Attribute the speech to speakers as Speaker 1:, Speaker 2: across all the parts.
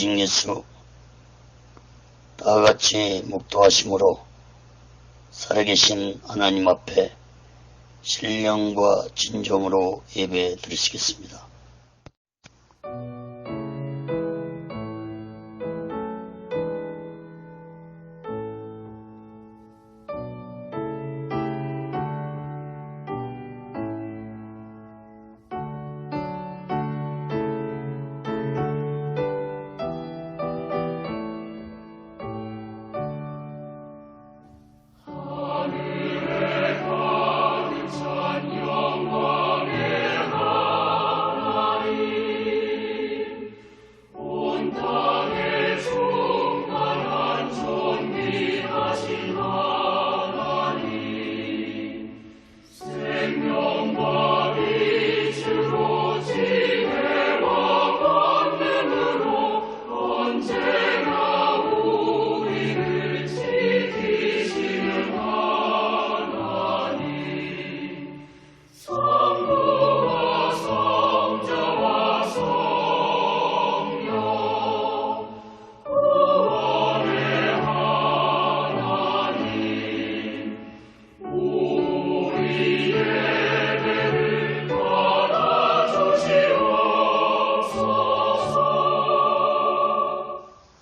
Speaker 1: 오직 예수 다같이 묵도하심으로 살아계신 하나님 앞에 신령과 진정으로 예배 드리시겠습니다.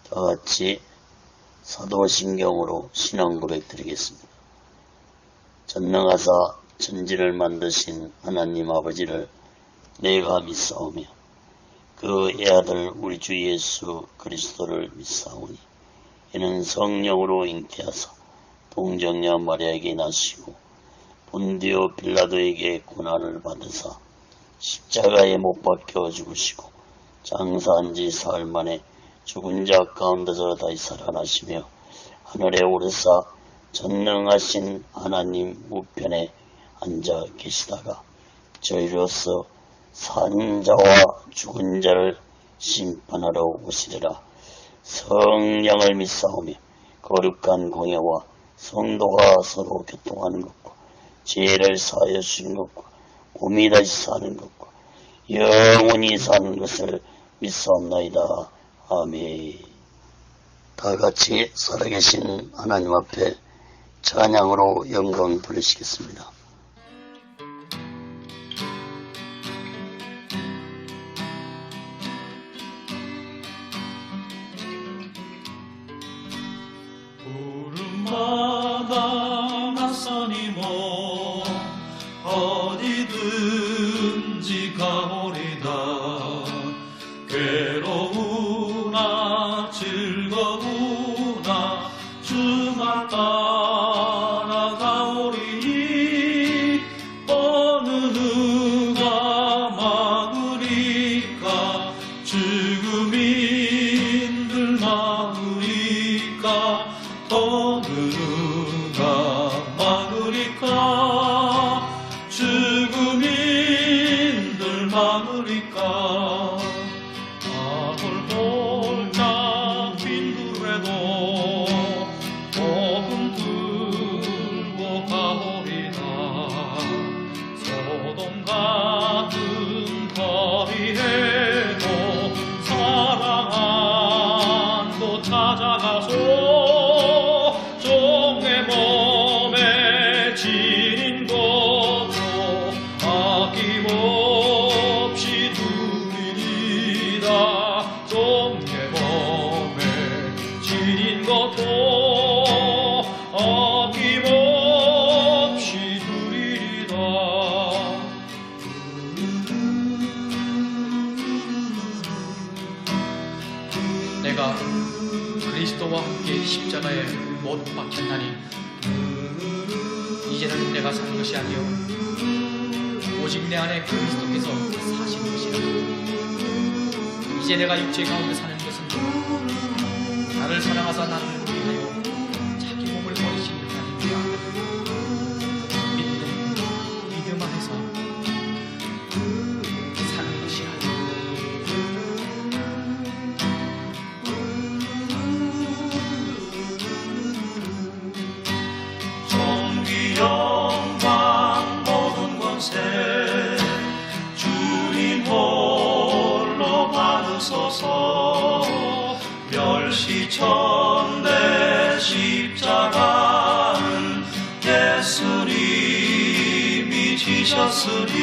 Speaker 1: 다같이 사도신경으로 신앙 고백 드리겠습니다. 전능하사 천지를 만드신 하나님 아버지를 내가 믿사오며 그 애아들 우리 주 예수 그리스도를 믿사오니 이는 성령으로 잉태하사 동정녀 마리아에게 나시고 본디오 빌라도에게 고난을 받으사 십자가에 못 박혀 죽으시고 장사한 지 사흘 만에 죽은 자 가운데서 다시 살아나시며 하늘에 오르사 전능하신 하나님 우편에 앉아 계시다가 저희로서 산 자와 죽은 자를 심판하러 오시리라. 성령을 믿사오며 거룩한 공예와 성도가 서로 교통하는 것과 죄를 사하여 주신 것과 몸이 다시 사는 것과 영원히 사는 것을 믿사옵나이다. 아멘. 다같이 살아계신 하나님 앞에 찬양으로 영광 돌리시겠습니다.
Speaker 2: 구름마다 낯선 이모 어디든지 가오리다. 괴로우나 즐거우나 주만 따라가오리니 어느 누가 막으리까. 죽음인들 막으리까. 어느 누가 막으리까. 죽음인들 막으리까. 홀짝 빈들에도 복음 들고 가오리다. 소돔 같은 거리에도 사랑한도 찾아가소. 종의 몸에 지닌 것도 아낌없이 두리리다. 종의 몸에 지닌 것도 아낌없이 두리리다. 내가 그리스도와 함께 십자가에 못 박혔나니 이제는 내가 사는 것이 아니요 오직 내 안에 그리스도께서 사시는 것이라. 이제 내가 육체 가운데 사는 것은 나를 사랑하사 나를 위하여 자기 몸을 버리신 하나님이라. 믿음 안에서 사는 것이라. 존귀 영광 모든 권세 주님 홀로 받으소서.
Speaker 3: 지천대 십자가는 예수님이 지셨으니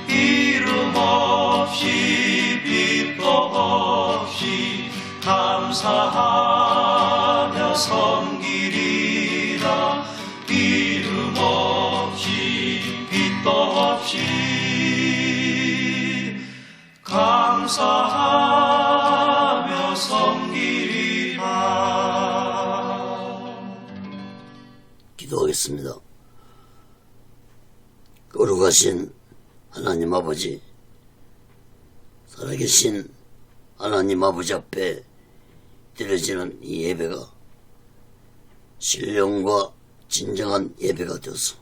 Speaker 3: 이름 없이 빛도 없이 감사하며 섬기리라. 이름 없이 빛도 없이 감사하며 섬기리라.
Speaker 1: 기도하겠습니다. 거룩하신 하나님 아버지, 살아계신 하나님 아버지 앞에 드려지는 이 예배가 신령과 진정한 예배가 되어서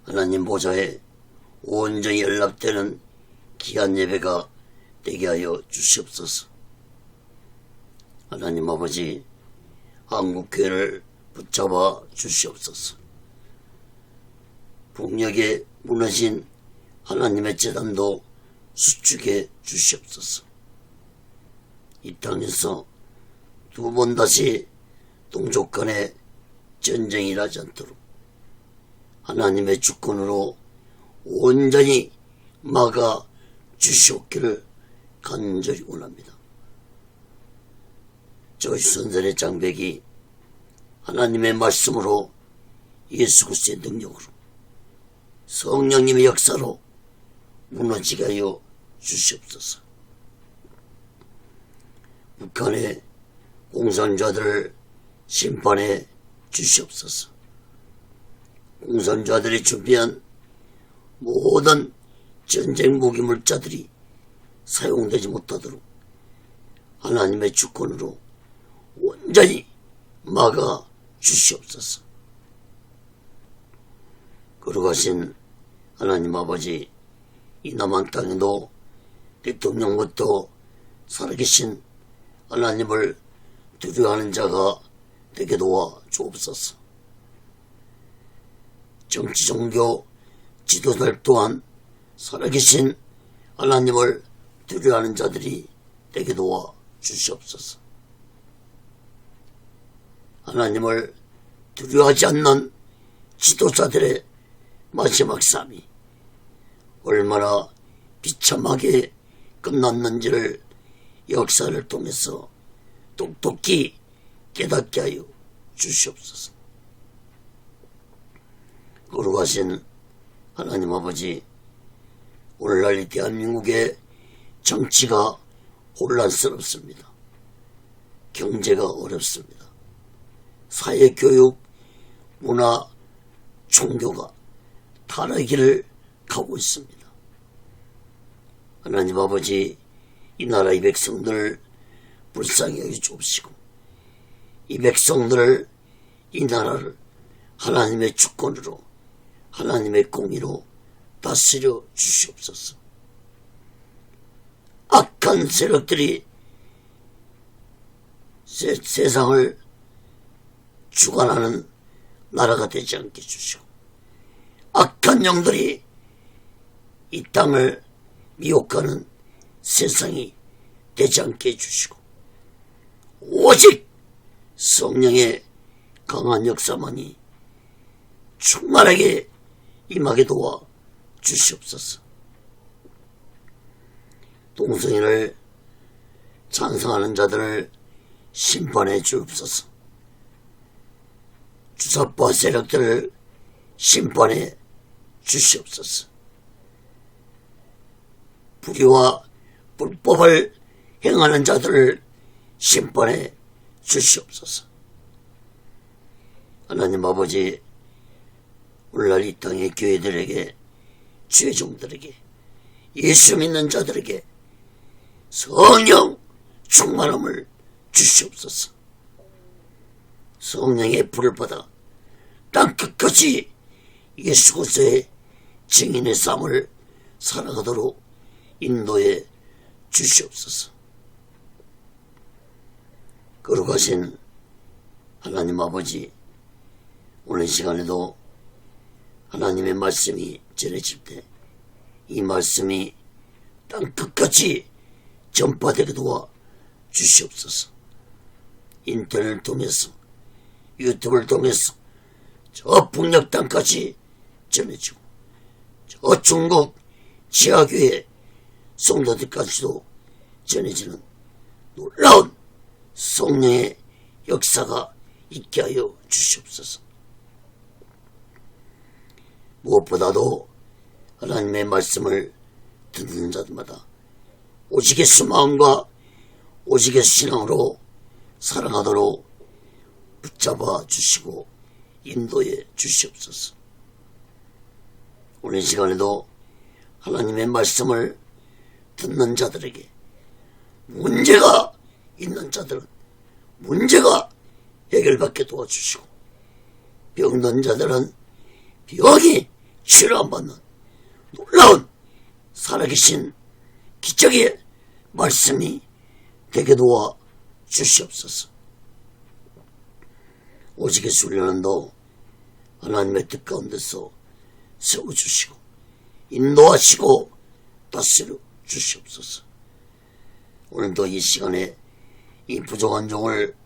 Speaker 1: 하나님 보좌에 온전히 연락되는 귀한 예배가 되게 하여 주시옵소서. 하나님 아버지, 한국교회를 붙잡아 주시옵소서. 북녘에 무너진 하나님의 재단도 수축해 주시옵소서. 이 땅에서 두 번 다시 동족 간의 전쟁이 일어나지 않도록 하나님의 주권으로 온전히 막아 주시옵기를 간절히 원합니다. 저주선전의 장벽이 하나님의 말씀으로 예수 그리스도의 능력으로 성령님의 역사로 무너지게 하여 주시옵소서. 북한의 공산자들을 심판해 주시옵소서. 공산자들이 준비한 모든 전쟁 무기 물자들이 사용되지 못하도록 하나님의 주권으로 온전히 막아 주시옵소서. 거룩하신 하나님 아버지, 이 남한 땅에도 대통령부터 살아계신 하나님을 두려워하는 자가 되게 도와 주옵소서. 정치 종교 지도자들 또한 살아계신 하나님을 두려워하는 자들이 되게 도와 주시옵소서. 하나님을 두려워하지 않는 지도자들의 마지막 삶이 얼마나 비참하게 끝났는지를 역사를 통해서 똑똑히 깨닫게 하여 주시옵소서. 거룩하신 하나님 아버지, 오늘날 이 대한민국의 정치가 혼란스럽습니다. 경제가 어렵습니다. 사회, 교육, 문화, 종교가 타락기를 가고 있습니다. 하나님 아버지, 이 나라의 백성들을 불쌍히 여겨 주옵시고 이 백성들을, 이 나라를 하나님의 주권으로 하나님의 공의로 다스려 주시옵소서. 악한 세력들이 세상을 주관하는 나라가 되지 않게 주시고 악한 영들이 이 땅을 미혹하는 세상이 되지 않게 해주시고 오직 성령의 강한 역사만이 충만하게 임하게 도와 주시옵소서. 동성애를 찬성하는 자들을 심판해 주옵소서. 주사파 세력들을 심판해 주시옵소서. 불의와 불법을 행하는 자들을 심판해 주시옵소서. 하나님 아버지, 오늘날 이 땅의 교회들에게, 죄종들에게, 예수 믿는 자들에게 성령 충만함을 주시옵소서. 성령의 불을 받아 땅 끝까지 예수 그리스도의 증인의 삶을 살아가도록 인도해 주시옵소서. 거룩하신 하나님 아버지, 오늘 시간에도 하나님의 말씀이 전해질 때 이 말씀이 땅 끝까지 전파되게 도와 주시옵소서. 인터넷을 통해서, 유튜브를 통해서 저 북녘 땅까지 전해지고, 저 중국 지하교회 성도들까지도 전해지는 놀라운 성령의 역사가 있게 하여 주시옵소서. 무엇보다도 하나님의 말씀을 듣는 자들마다 오직 예수 마음과 오직 예수 신앙으로 살아가도록 붙잡아 주시고 인도해 주시옵소서. 오늘 시간에도 하나님의 말씀을 듣는 자들에게 문제가 있는 자들은 문제가 해결받게 도와주시고, 병든 자들은 병이 치료 안 받는 놀라운 살아계신 기적의 말씀이 되게 도와 주시옵소서. 오직 예수 훈련도 하나님의 뜻 가운데서 세워주시고 인도하시고 다스려 주시옵소서. 오늘도 이 시간에 이 부족한 종을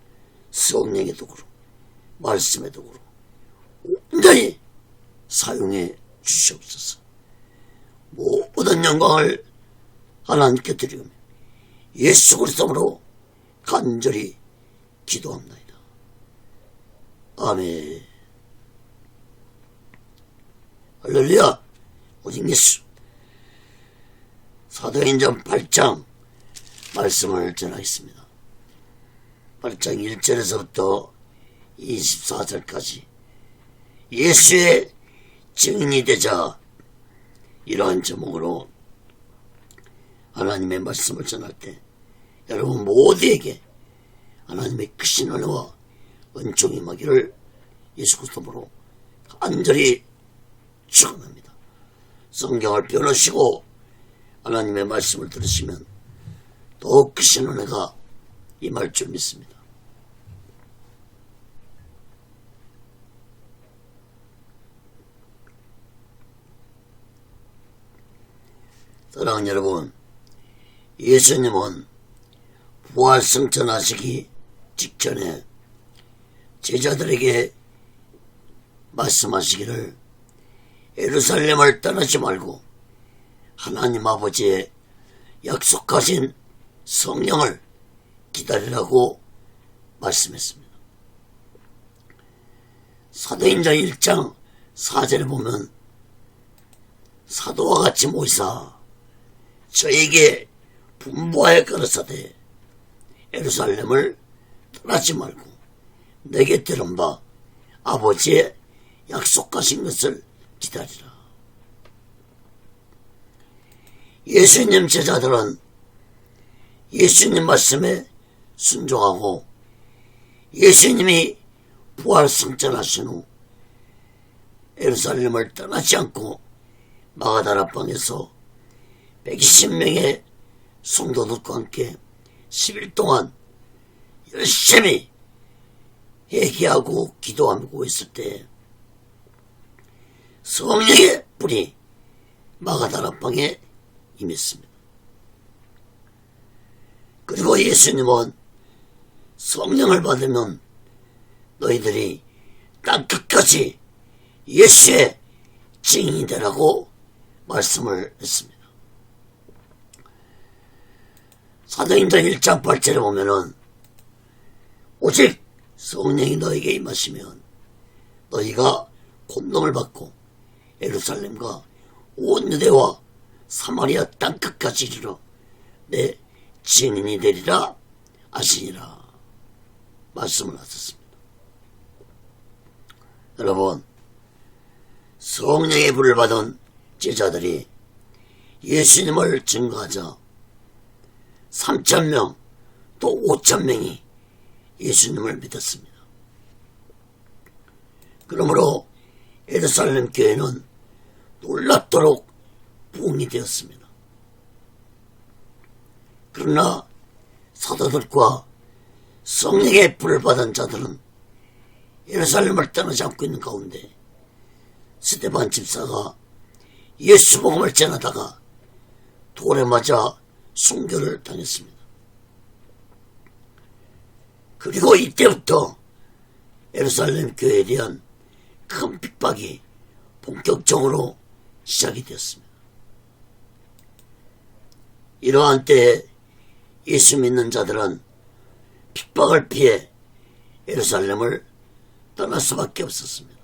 Speaker 1: 성령의 도구로, 말씀의 도구로 온전히 사용해 주시옵소서. 모든 영광을 하나님께 드리며 예수 그리스도로 간절히 기도합니다. 아멘. 할렐루야. 오직 예수. 사도행전 8장 말씀을 전하겠습니다. 8장 1절에서부터 24절까지 예수의 증인이 되자, 이러한 제목으로 하나님의 말씀을 전할 때 여러분 모두에게 하나님의 크신 은혜와 은총이 임하기를 예수 그리스도로 간절히 축원합니다. 성경을 펴놓으시고 하나님의 말씀을 들으시면 더욱 크신 은혜가 임할 줄 믿습니다. 사랑하는 여러분, 예수님은 부활승천하시기 직전에 제자들에게 말씀하시기를 예루살렘을 떠나지 말고 하나님 아버지의 약속하신 성령을 기다리라고 말씀했습니다. 사도행전 1장 4절에 보면 사도와 같이 모이사 저에게 분부하여 가라사대 예루살렘을 떠나지 말고 내게 들은 바 아버지의 약속하신 것을 기다리라. 예수님 제자들은 예수님 말씀에 순종하고 예수님이 부활승천하신 후 예루살렘을 떠나지 않고 마가다라방에서 120명의 성도들과 함께 10일 동안 열심히 회개하고 기도하고 있을 때 성령의 불이 마가다라방에 임했습니다. 그리고 예수님은 성령을 받으면 너희들이 땅끝까지 예수의 증인이 되라고 말씀을 했습니다. 사도행전 1장 8절에 보면은 오직 성령이 너에게 임하시면 너희가 권능을 받고 예루살렘과 온 유대와 사마리아 땅끝까지 이르러 내 증인이 되리라 하시니라 말씀을 하셨습니다. 여러분, 성령의 불을 받은 제자들이 예수님을 증거하자 3,000명 또 5,000명이 예수님을 믿었습니다. 그러므로 예루살렘 교회는 놀랍도록 부흥이 되었습니다. 그러나 사도들과 성령의 불을 받은 자들은 예루살렘을 떠나지 않고 있는 가운데 스데반 집사가 예수 복음을 전하다가 돌에 맞아 순교를 당했습니다. 그리고 이때부터 예루살렘 교회에 대한 큰 핍박이 본격적으로 시작이 되었습니다. 이러한 때에 예수 믿는 자들은 핍박을 피해 예루살렘을 떠날 수밖에 없었습니다.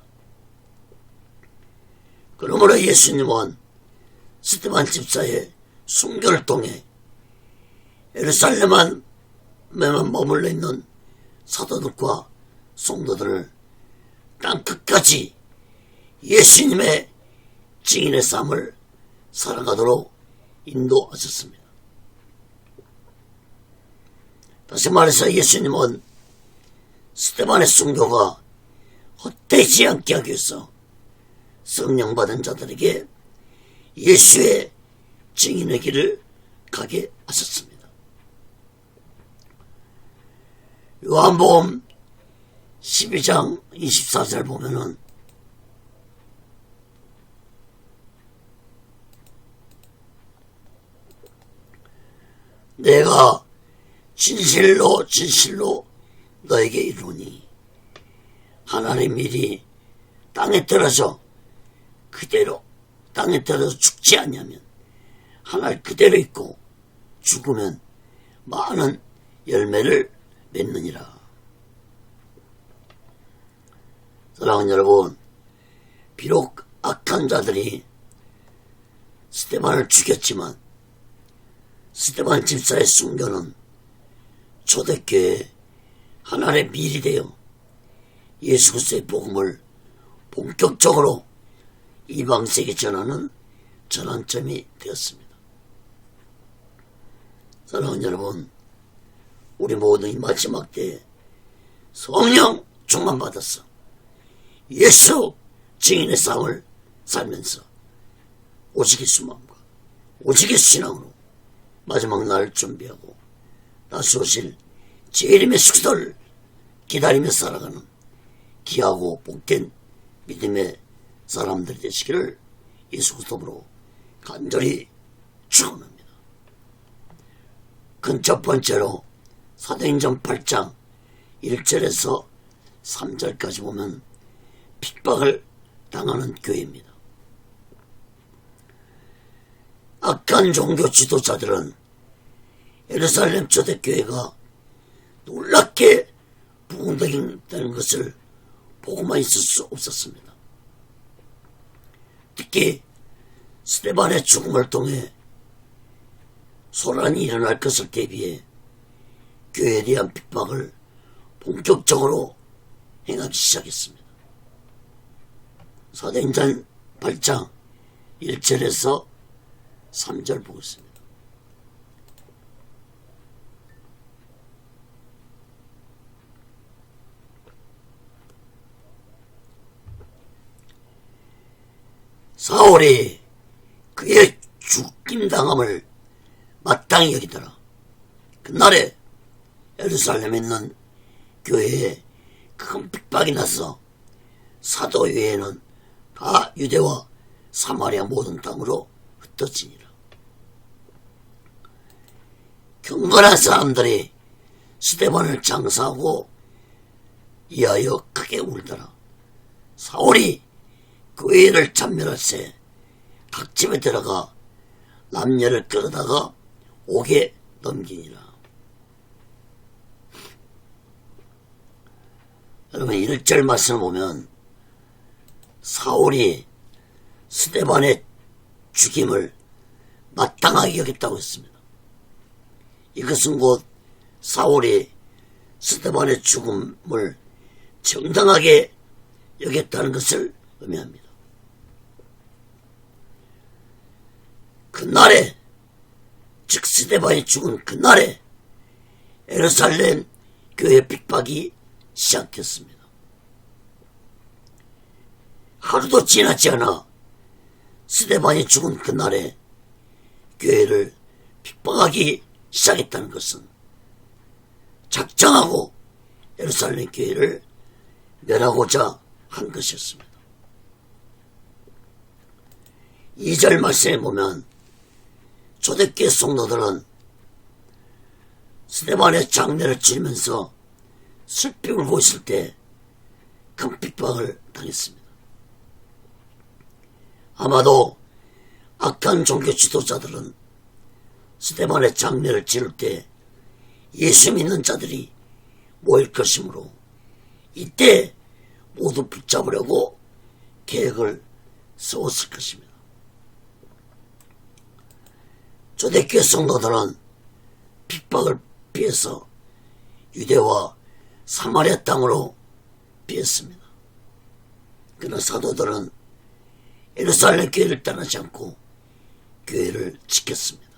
Speaker 1: 그러므로 예수님은 스데반 집사의 순교를 통해 예루살렘에만 머물러 있는 사도들과 성도들을 땅끝까지 예수님의 증인의 삶을 살아가도록 인도하셨습니다. 다시 말해서 예수님은 스데반의 순교가 헛되지 않게 하기 위해서 성령 받은 자들에게 예수의 증인의 길을 가게 하셨습니다. 요한복음 12장 24절 보면은 내가 진실로 진실로 너에게 이르노니 하나님 일이 땅에 떨어져 그대로 땅에 떨어져 죽지 않냐면 하늘 그대로 있고 죽으면 많은 열매를 맺느니라. 사랑하는 여러분, 비록 악한 자들이 스데반을 죽였지만 스데반 집사의 순교는 초대교회에 하나님의 미리 되어 예수 그리스도의 복음을 본격적으로 이방세계에 전하는 전환점이 되었습니다. 사랑하는 여러분, 우리 모두 이 마지막 때에 성령 충만 받았어 예수 증인의 삶을 살면서 오직 예수만과 오직 예수 신앙으로 마지막 날을 준비하고 다시 오실 재림의 숙소를 기다리며 살아가는 귀하고 복된 믿음의 사람들이 되시기를 예수 그리스도로 간절히 축원합니다. 그 첫 번째로 사도행전 8장 1절에서 3절까지 보면 핍박을 당하는 교회입니다. 악한 종교 지도자들은 예루살렘 초대교회가 놀랍게 부흥되는 것을 보고만 있을 수 없었습니다. 특히 스데반의 죽음을 통해 소란이 일어날 것을 대비해 교회에 대한 핍박을 본격적으로 행하기 시작했습니다. 사도행전 8장 1절에서 3절 보겠습니다. 사울이 그의 죽임당함을 마땅히 여기더라. 그날에 예루살렘에 있는 교회에 큰 핍박이 나서 사도 외에는 다 유대와 사마리아 모든 땅으로 흩어지니라. 경건한 사람들이 스데반을 장사하고 이하여 크게 울더라. 사울이 교회를 참멸할세 각 집에 들어가 남녀를 끌어다가 옥에 넘기니라. 여러분 1절 말씀을 보면 사울이 스데반의 죽임을 마땅하게 여겼다고 했습니다. 이것은 곧 사울이 스데반의 죽음을 정당하게 여겼다는 것을 의미합니다. 그날에 즉 스데반이 죽은 그날에 예루살렘 교회 핍박이 시작했습니다. 하루도 지나지 않아 스데반이 죽은 그날에 교회를 핍박하기 시작했다는 것은 작정하고 예루살렘 교회를 멸하고자 한 것이었습니다. 2절 말씀에 보면 초대교회 성도들은 스데반의 장례를 치르면서 슬피 울고 있을 때 큰 핍박을 당했습니다. 아마도 악한 종교 지도자들은 스데반의 장례를 치를 때 예수 믿는 자들이 모일 것이므로 이때 모두 붙잡으려고 계획을 세웠을 것입니다. 초대교회 성도들은 핍박을 피해서 유대와 사마리아 땅으로 피했습니다. 그러나 사도들은 예루살렘 교회를 떠나지 않고 교회를 지켰습니다.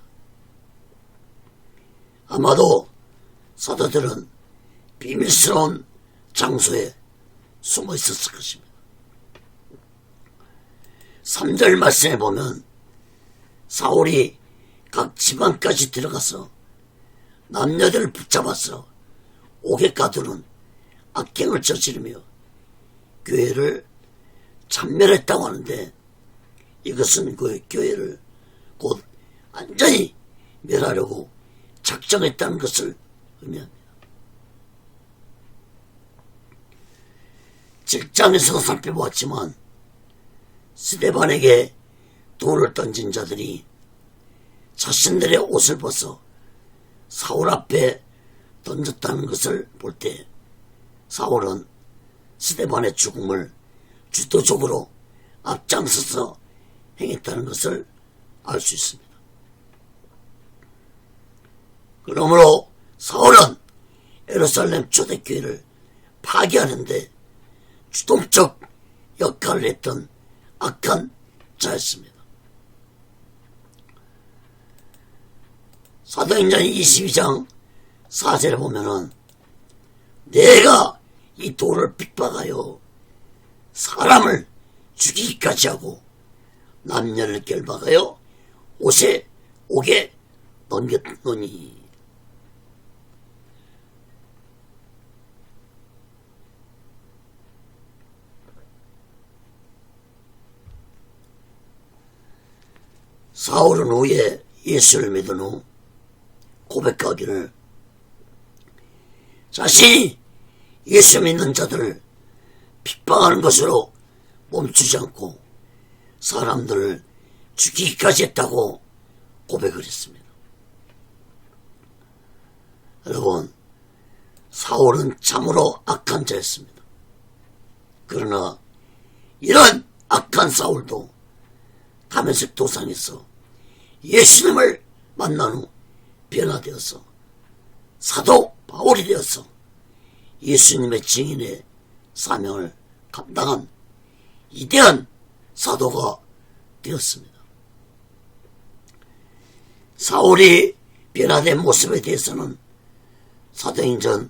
Speaker 1: 아마도 사도들은 비밀스러운 장소에 숨어 있었을 것입니다. 3절 말씀에 보면 사울이 각 지방까지 들어가서 남녀들을 붙잡아서 옥에 가두는 악행을 저지르며 교회를 참멸했다고 하는데, 이것은 그 교회를 곧 완전히 멸하려고 작정했다는 것을 의미합니다. 7장에서도 살펴보았지만 스데반에게 돌을 던진 자들이 자신들의 옷을 벗어 사울 앞에 던졌다는 것을 볼 때 사울은 스데반의 죽음을 주도적으로 앞장서서 행했다는 것을 알 수 있습니다. 그러므로 사울은 예루살렘 초대교회를 파괴하는데 주동적 역할을 했던 악한 자였습니다. 사도행전 22장 4절에 보면은 내가 이 돌을 핍박하여 사람을 죽이기까지 하고 남녀를 결박하여 옥에 넘겼노니. 사울은 후에 예수를 믿은 후 고백하기를 자신이 예수 믿는 자들을 핍박하는 것으로 멈추지 않고 사람들을 죽이기까지 했다고 고백을 했습니다. 여러분, 사울은 참으로 악한 자였습니다. 그러나 이런 악한 사울도 다메섹 도상에서 예수님을 만난 후 변화되어서 사도 바울이 되어서 예수님의 증인의 사명을 감당한 위대한 사도가 되었습니다. 사울이 변화된 모습에 대해서는 사도행전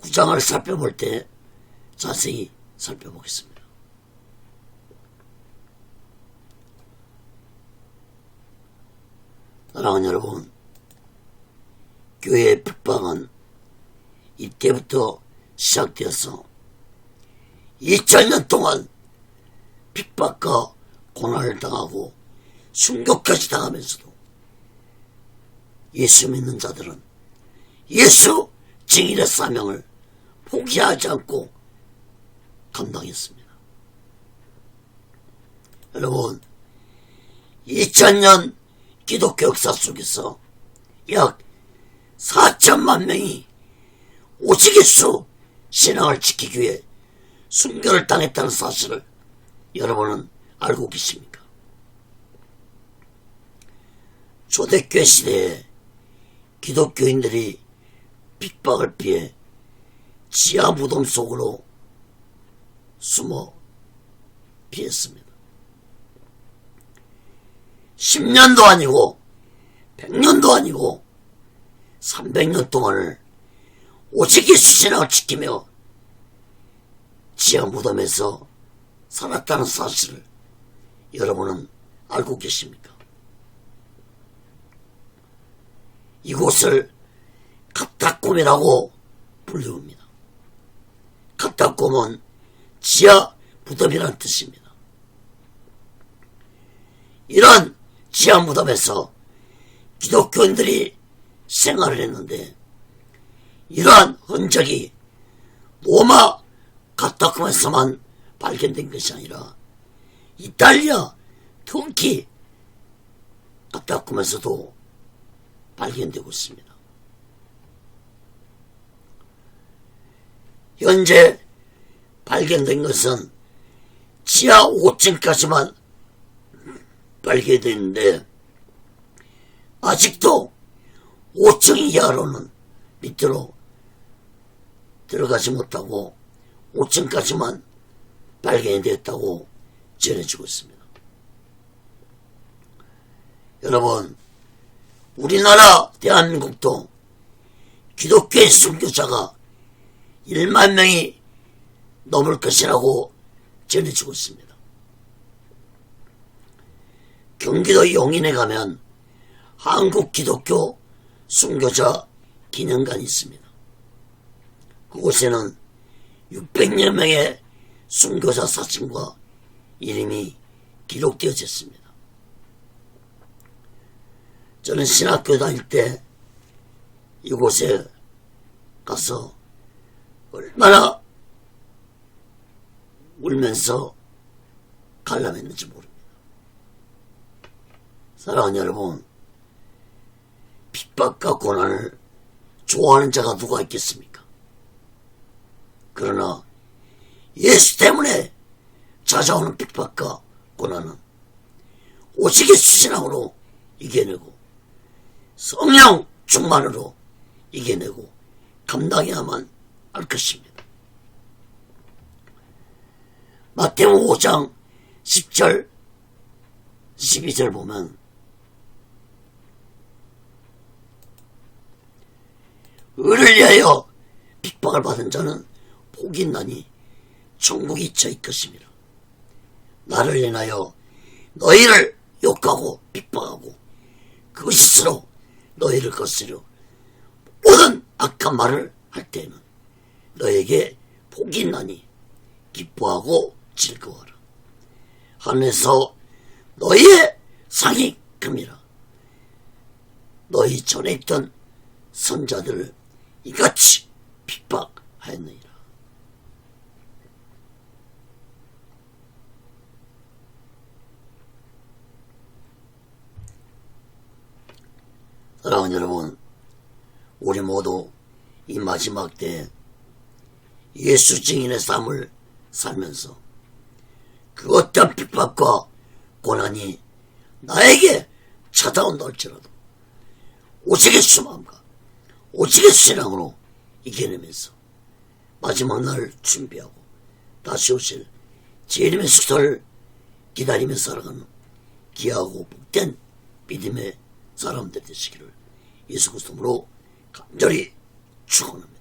Speaker 1: 9장을 살펴볼 때 자세히 살펴보겠습니다. 사랑하는 여러분, 교회의 핍박은 이때부터 시작되어서 2000년 동안 핍박과 고난을 당하고 순교까지 당하면서도 예수 믿는 자들은 예수 증인의 사명을 포기하지 않고 감당했습니다. 여러분, 2000년 기독교 역사 속에서 약 4천만 명이 오직 예수 신앙을 지키기 위해 순교를 당했다는 사실을 여러분은 알고 계십니까? 초대교회 시대에 기독교인들이 핍박을 피해 지하 무덤 속으로 숨어 피했습니다. 10년도 아니고 100년도 아니고 300년 동안을 오직 예수 신앙을 지키며 지하 무덤에서 살았다는 사실을 여러분은 알고 계십니까? 이곳을 카타콤이라고 불리웁니다. 카타콤은 지하 무덤이라는 뜻입니다. 이런 지하 무덤에서 기독교인들이 생활을 했는데 이러한 흔적이 로마 카타콤에서만 발견된 것이 아니라 이탈리아 터키 카타콤에서도 발견되고 있습니다. 현재 발견된 것은 지하 5층까지만 발견됐는데 아직도 5층 이하로는 밑으로 들어가지 못하고 5층까지만 발견이 됐다고 전해지고 있습니다. 여러분, 우리나라 대한민국도 기독교의 순교자가 1만 명이 넘을 것이라고 전해지고 있습니다. 경기도 용인에 가면 한국 기독교 순교자 기념관이 있습니다. 그곳에는 600여 명의 순교자 사진과 이름이 기록되어져 있습니다. 저는 신학교 다닐 때 이곳에 가서 얼마나 울면서 관람했는지 모릅니다. 사랑하는 여러분, 핍박과 고난을 좋아하는 자가 누가 있겠습니까? 그러나 예수 때문에 찾아오는 핍박과 고난은 오직의 수신함으로 이겨내고 성령 충만으로 이겨내고 감당해야만 할 것입니다. 마태복음 5장 10절 12절 보면 의를 위하여 핍박을 받은 자는 복이 있나니 천국이 저희 것입니다. 나를 인하여 너희를 욕하고 핍박하고 그것으로 너희를 거스려 모든 악한 말을 할 때에는 너에게 복이 있나니 기뻐하고 즐거워하라. 하늘에서 너희의 상이 큽니다. 너희 전에 있던 선자들을 이같이 핍박하였느니라. 사랑하는 여러분, 우리 모두 이 마지막 때에 예수 증인의 삶을 살면서 그 어떤 핍박과 고난이 나에게 찾아온다 할지라도 오직의 수마음과 오직의 신앙으로 이겨내면서 마지막 날을 준비하고 다시 오실 재림의 숙소를 기다리며 살아가는 귀하고 복된 믿음의 사람들 되시기를 예수 그리스도로 간절히 축원합니다.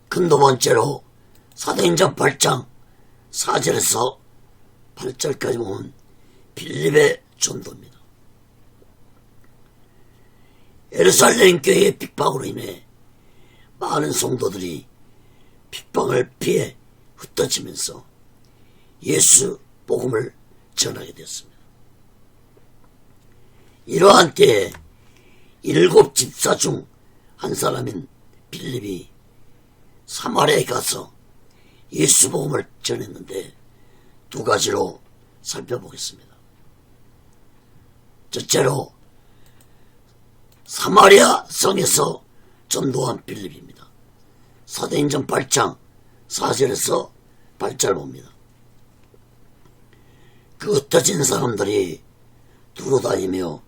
Speaker 1: 큰 두 번째로 사도행전 8장 4절에서 8절까지 보면 빌립의 전도입니다. 예루살렘 교회의 핍박으로 인해 많은 성도들이 핍박을 피해 흩어지면서 예수 복음을 전하게 되었습니다. 이러한 때에 7 집사 중 한 사람인 빌립이 사마리아에 가서 예수 복음을 전했는데 두 가지로 살펴보겠습니다. 첫째로 사마리아 성에서 전도한 빌립입니다. 사도행전 8장 4절에서 8절 봅니다. 그 흩어진 사람들이 두루다니며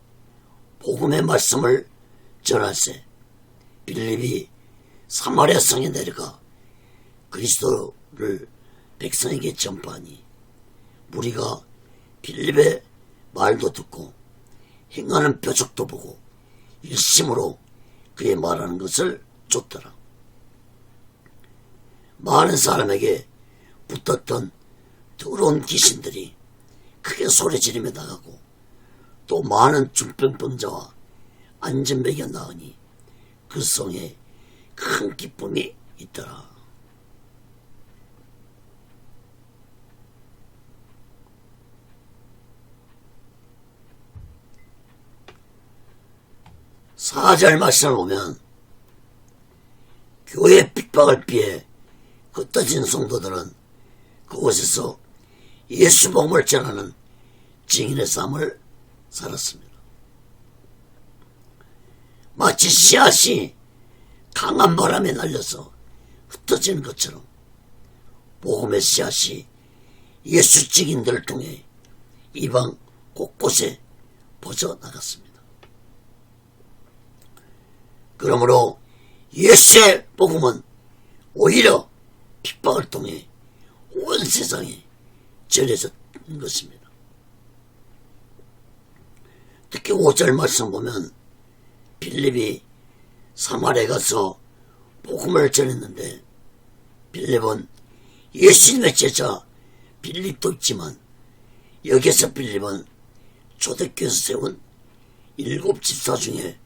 Speaker 1: 복음의 말씀을 전할세 빌립이 사마리아 성에 내려가 그리스도를 백성에게 전파하니 무리가 빌립의 말도 듣고 행하는 표적도 보고 일심으로 그의 말하는 것을 쫓더라. 많은 사람에게 붙었던 더러운 귀신들이 크게 소리지르며 나가고 또 많은 중병병자와 안전뱅이가 나으니 그 성에 큰 기쁨이 있더라. 사절 말씀을 보면 교회 핍박을 피해 흩어진 성도들은 그곳에서 예수 복음을 전하는 증인의 삶을 살았습니다. 마치 씨앗이 강한 바람에 날려서 흩어지는 것처럼 복음의 씨앗이 예수 증인들을 통해 이방 곳곳에 퍼져나갔습니다. 그러므로 예수의 복음은 오히려 핍박을 통해 온 세상에 전해졌는 것입니다. 특히 5절 말씀 보면 빌립이 사마리아에 가서 복음을 전했는데 빌립은 예수님의 제자 빌립도 있지만 여기서 빌립은 초대교회에서 세운 7 집사 중에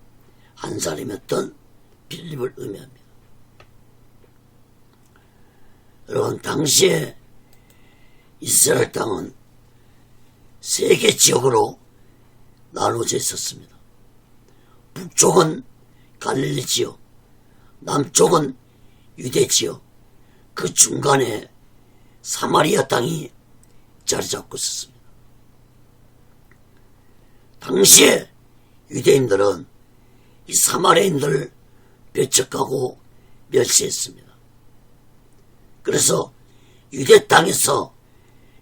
Speaker 1: 한 사람이었던 빌립을 의미합니다. 여러분, 당시에 이스라엘 땅은 3개 지역으로 나눠져 있었습니다. 북쪽은 갈릴리 지역, 남쪽은 유대 지역, 그 중간에 사마리아 땅이 자리 잡고 있었습니다. 당시에 유대인들은 이 사마리아인들을 배척하고 멸시했습니다. 그래서 유대 땅에서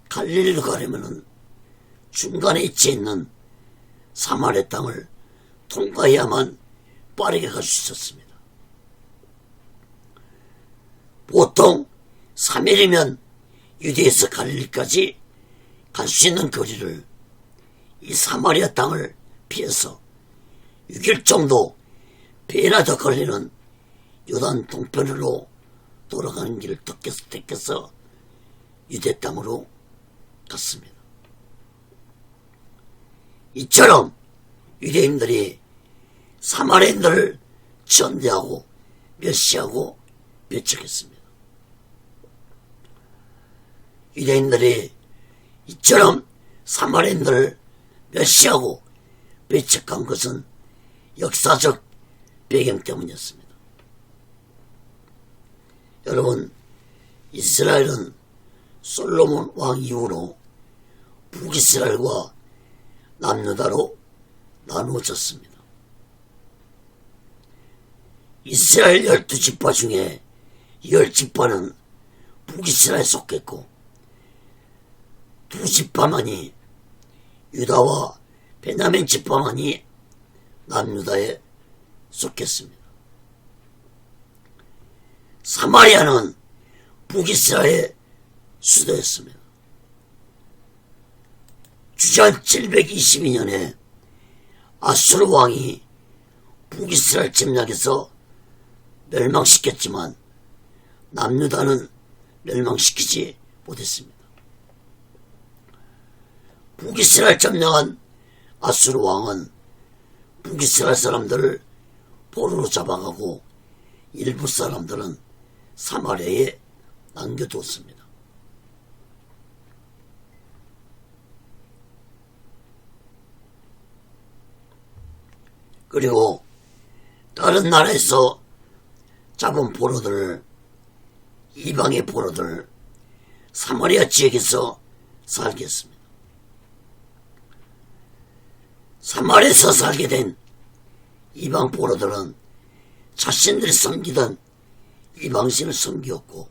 Speaker 1: 갈릴리로 가려면 중간에 위치해 있는 사마리아 땅을 통과해야만 빠르게 갈 수 있었습니다. 보통 3일이면 유대에서 갈릴리까지 갈 수 있는 거리를 이 사마리아 땅을 피해서 6일 정도 배나 더 걸리는 요단 동편으로 돌아가는 길을 택해서 유대 땅으로 갔습니다. 이처럼 유대인들이 사마리아인들을 전대하고 멸시하고 배척했습니다. 유대인들이 이처럼 사마리아인들을 멸시하고 배척한 것은 역사적 배경 때문이었습니다. 여러분, 이스라엘은 솔로몬 왕 이후로 북이스라엘과 남유다로 나누어졌습니다. 이스라엘 12지파 중에 10지파는 북이스라엘에 속했고 2지파만이 유다와 베냐민 지파만이 남유다에 속했습니다. 사마리아는 북이스라엘의 수도였습니다. 주전 722년에 아수르 왕이 북이스라엘 침략해서 멸망시켰지만 남유다는 멸망시키지 못했습니다. 북이스라엘 점령한 아수르 왕은 북이스라엘 사람들을 포로로 잡아가고 일부 사람들은 사마리아에 남겨두었습니다. 그리고 다른 나라에서 잡은 포로들을, 이방의 포로들을 사마리아 지역에서 살게 했습니다. 사마리아에서 살게 된 이방 포로들은 자신들이 섬기던 이방신을 섬기었고,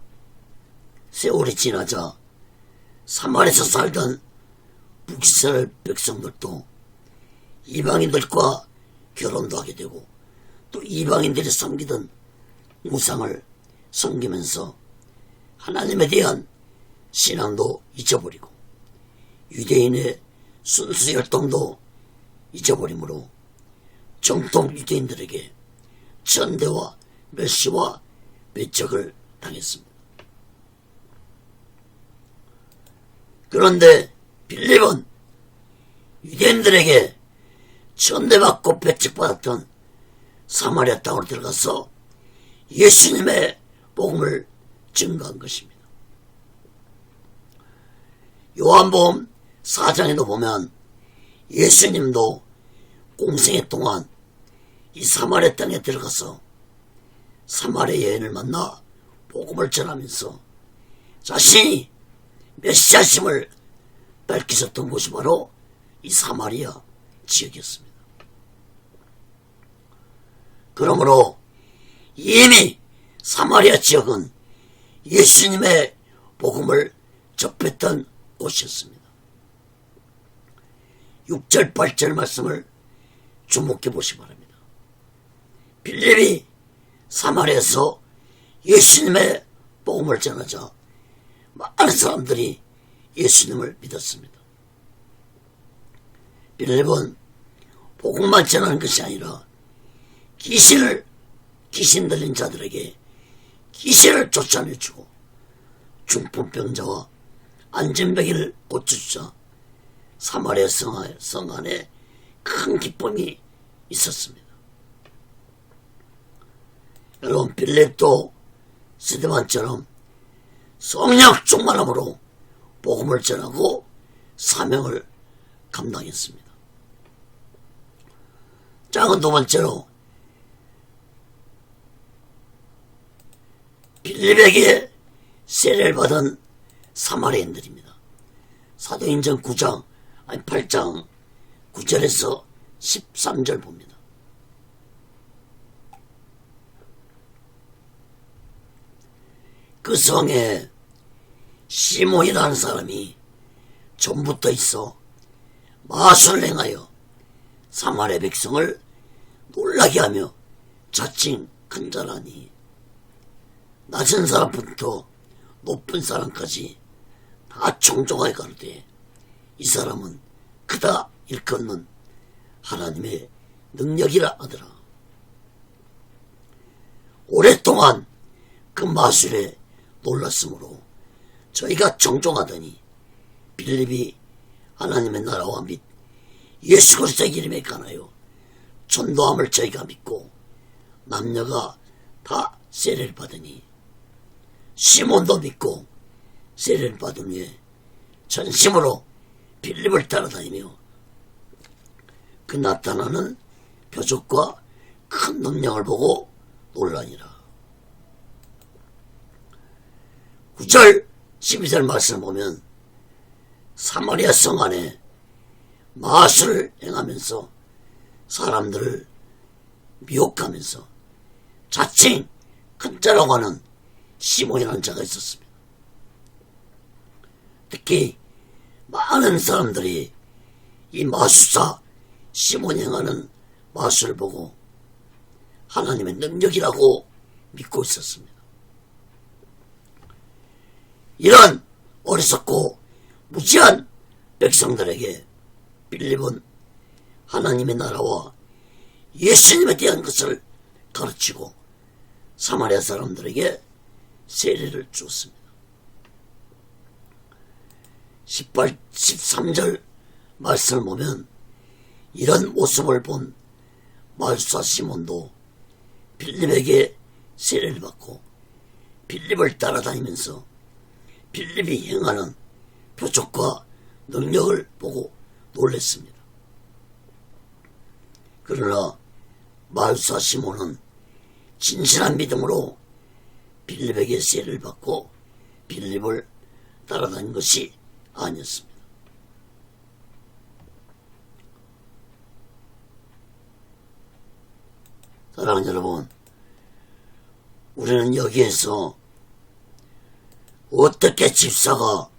Speaker 1: 세월이 지나자 사마리아에서 살던 북이스라엘 백성들도 이방인들과 결혼도 하게 되고, 또 이방인들이 섬기던 우상을 섬기면서 하나님에 대한 신앙도 잊어버리고 유대인의 순수 혈통도 잊어버리므로 정통 유대인들에게 천대와 멸시와 배척을 당했습니다. 그런데 빌립은 유대인들에게 천대받고 배척받았던 사마리아 땅으로 들어가서 예수님의 복음을 증거한 것입니다. 요한복음 4장에도 보면 예수님도 공생애 동안 이 사마리아 땅에 들어가서 사마리아 여인을 만나 복음을 전하면서 자신이 메시아심을 밝히셨던 곳이 바로 이 사마리아 지역이었습니다. 그러므로 이미 사마리아 지역은 예수님의 복음을 접했던 곳이었습니다. 6절 8절 말씀을 주목해 보시기 바랍니다. 빌립이 사마리아에서 예수님의 복음을 전하자 많은 사람들이 예수님을 믿었습니다. 빌립은 복음만 전하는 것이 아니라 귀신 들린 자들에게 귀신을 쫓아내주고 중풍병자와 안진뱅이를 고쳐주자 사마리아 성 안에 큰 기쁨이 있었습니다. 여러분, 빌립도 스데반처럼 성령 충만함으로 복음을 전하고 사명을 감당했습니다. 작은 두 번째로 빌립에게 세례를 받은 사마리아인들입니다. 사도행전 8장 9절에서 13절 봅니다. 그 성에 시몬이라는 사람이 전부터 있어 마술을 행하여 사마리아 백성을 놀라게 하며 자칭 큰 자라니 낮은 사람부터 높은 사람까지 다 청종하여 가로되 이 사람은 크다 일컫는 하나님의 능력이라 하더라. 오랫동안 그 마술에 놀랐으므로 저희가 청종하더니 빌립이 하나님의 나라와 및 예수 그리스도의 이름에 관하여 전도함을 저희가 믿고 남녀가 다 세례를 받으니 시몬도 믿고 세례를 받은 후에 전심으로 빌립을 따라다니며 그 나타나는 표적과 큰 능력을 보고 놀라니라. 9절 12절 말씀을 보면 사마리아 성 안에 마술을 행하면서 사람들을 미혹하면서 자칭 큰 자라고 하는 시몬이라는 자가 있었습니다. 특히 많은 사람들이 이 마술사 시몬이 행하는 마술을 보고 하나님의 능력이라고 믿고 있었습니다. 이런 어리석고 무지한 백성들에게 빌립은 하나님의 나라와 예수님에 대한 것을 가르치고 사마리아 사람들에게 세례를 주었습니다. 13절 말씀을 보면 이런 모습을 본 마술사 시몬도 빌립에게 세례를 받고 빌립을 따라다니면서 빌립이 행하는 표적과 능력을 보고 놀랐습니다. 그러나 마술사 시몬은 진실한 믿음으로 빌립에게 세례를 받고 빌립을 따라다닌 것이 아니었습니다. 사랑하는 여러분, 우리는 여기에서 어떻게 집사가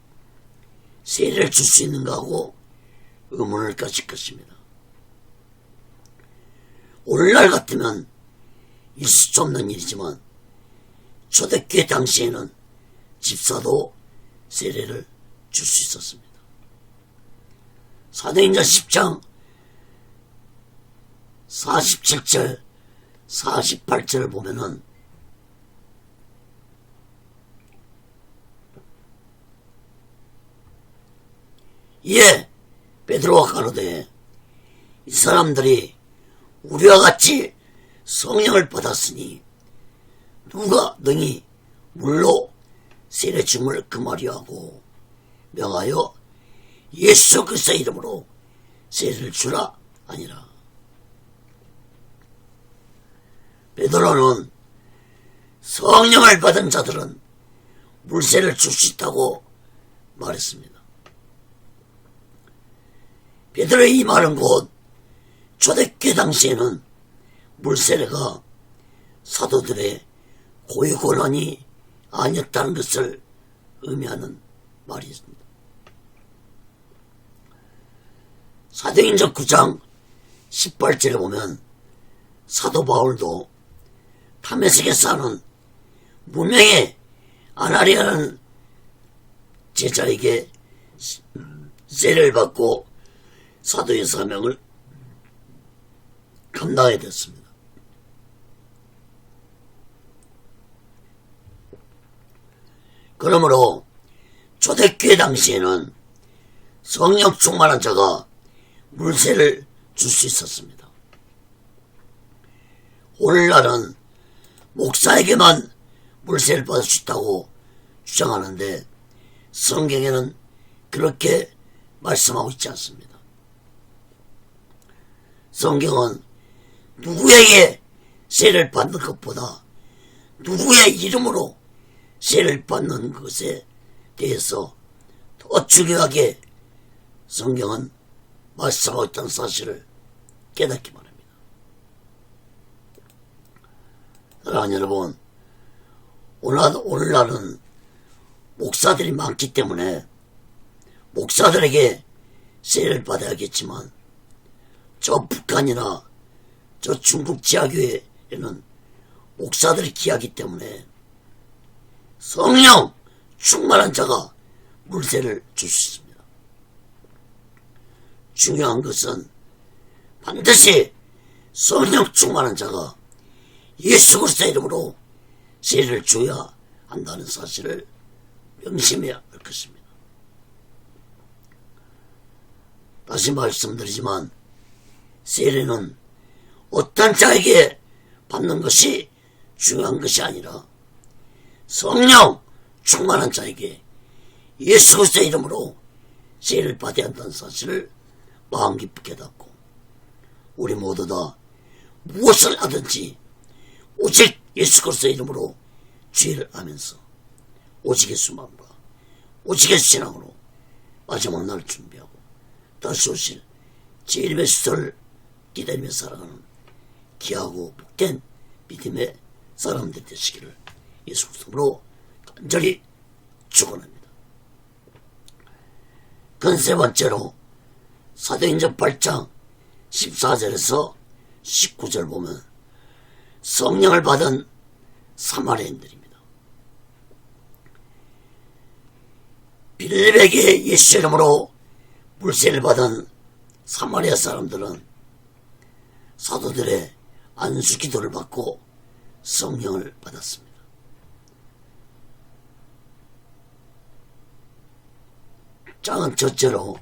Speaker 1: 세례를 줄 수 있는가 하고 의문을 가질 것입니다. 오늘날 같으면 있을 수 없는 일이지만 초대교회 당시에는 집사도 세례를 줄 수 있었습니다. 사도행전 10장 47절 48절을 보면은 이에 베드로가 가로되 이 사람들이 우리와 같이 성령을 받았으니 누가 능히 물로 세례 줌을 금하려 하고 명하여 예수 그리스도의 이름으로 세례를 주라 하니라. 베드로는 성령을 받은 자들은 물세를 줄 수 있다고 말했습니다. 베드로의 이 말은 곧 초대교회 당시에는 물세례가 사도들의 고유 권한이 아니었다는 것을 의미하는 말이었습니다. 사도행전 9장 18절에 보면 사도 바울도 다메섹에 사는 무명의 아나니아라는 제자에게 세례를 받고 사도의 사명을 감당하게 됐습니다. 그러므로 초대교회 당시에는 성령 충만한 자가 물세를 줄 수 있었습니다. 오늘날은 목사에게만 물세를 받을 수 있다고 주장하는데 성경에는 그렇게 말씀하고 있지 않습니다. 성경은 누구에게 세례를 받는 것보다 누구의 이름으로 세례를 받는 것에 대해서 더 중요하게 성경은 말씀하고 있다는 사실을 깨닫기 바랍니다. 사랑하는 여러분, 오늘날은 목사들이 많기 때문에 목사들에게 세례를 받아야겠지만 저 북한이나 저 중국 지하교회에는 목사들이 귀하기 때문에 성령 충만한 자가 물세를 줄 수 있습니다. 중요한 것은 반드시 성령 충만한 자가 예수 그리스도의 이름으로 세례를 줘야 한다는 사실을 명심해야 할 것입니다. 다시 말씀드리지만 세례는 어떤 자에게 받는 것이 중요한 것이 아니라 성령 충만한 자에게 예수 그리스도의 이름으로 세례를 받아야 한다는 사실을 마음 깊이 깨닫고 우리 모두 다 무엇을 하든지 오직 예수 그리스도의 이름으로 죄를 하면서 오직 예수만과 오직 예수 신앙으로 마지막 날을 준비하고 다시 오실 제1의 수를 기다리며 살아가는 귀하고 복된 믿음의 사람들 되시기를 예수 그리스도로 간절히 축원합니다. 그 세 번째로 사도행전 8장 14절에서 19절 보면 성령을 받은 사마리아인들입니다. 빌립에게 예수 이름으로 물세를 받은 사마리아 사람들은 사도들의 안수 기도를 받고 성령을 받았습니다. 작은 첫째로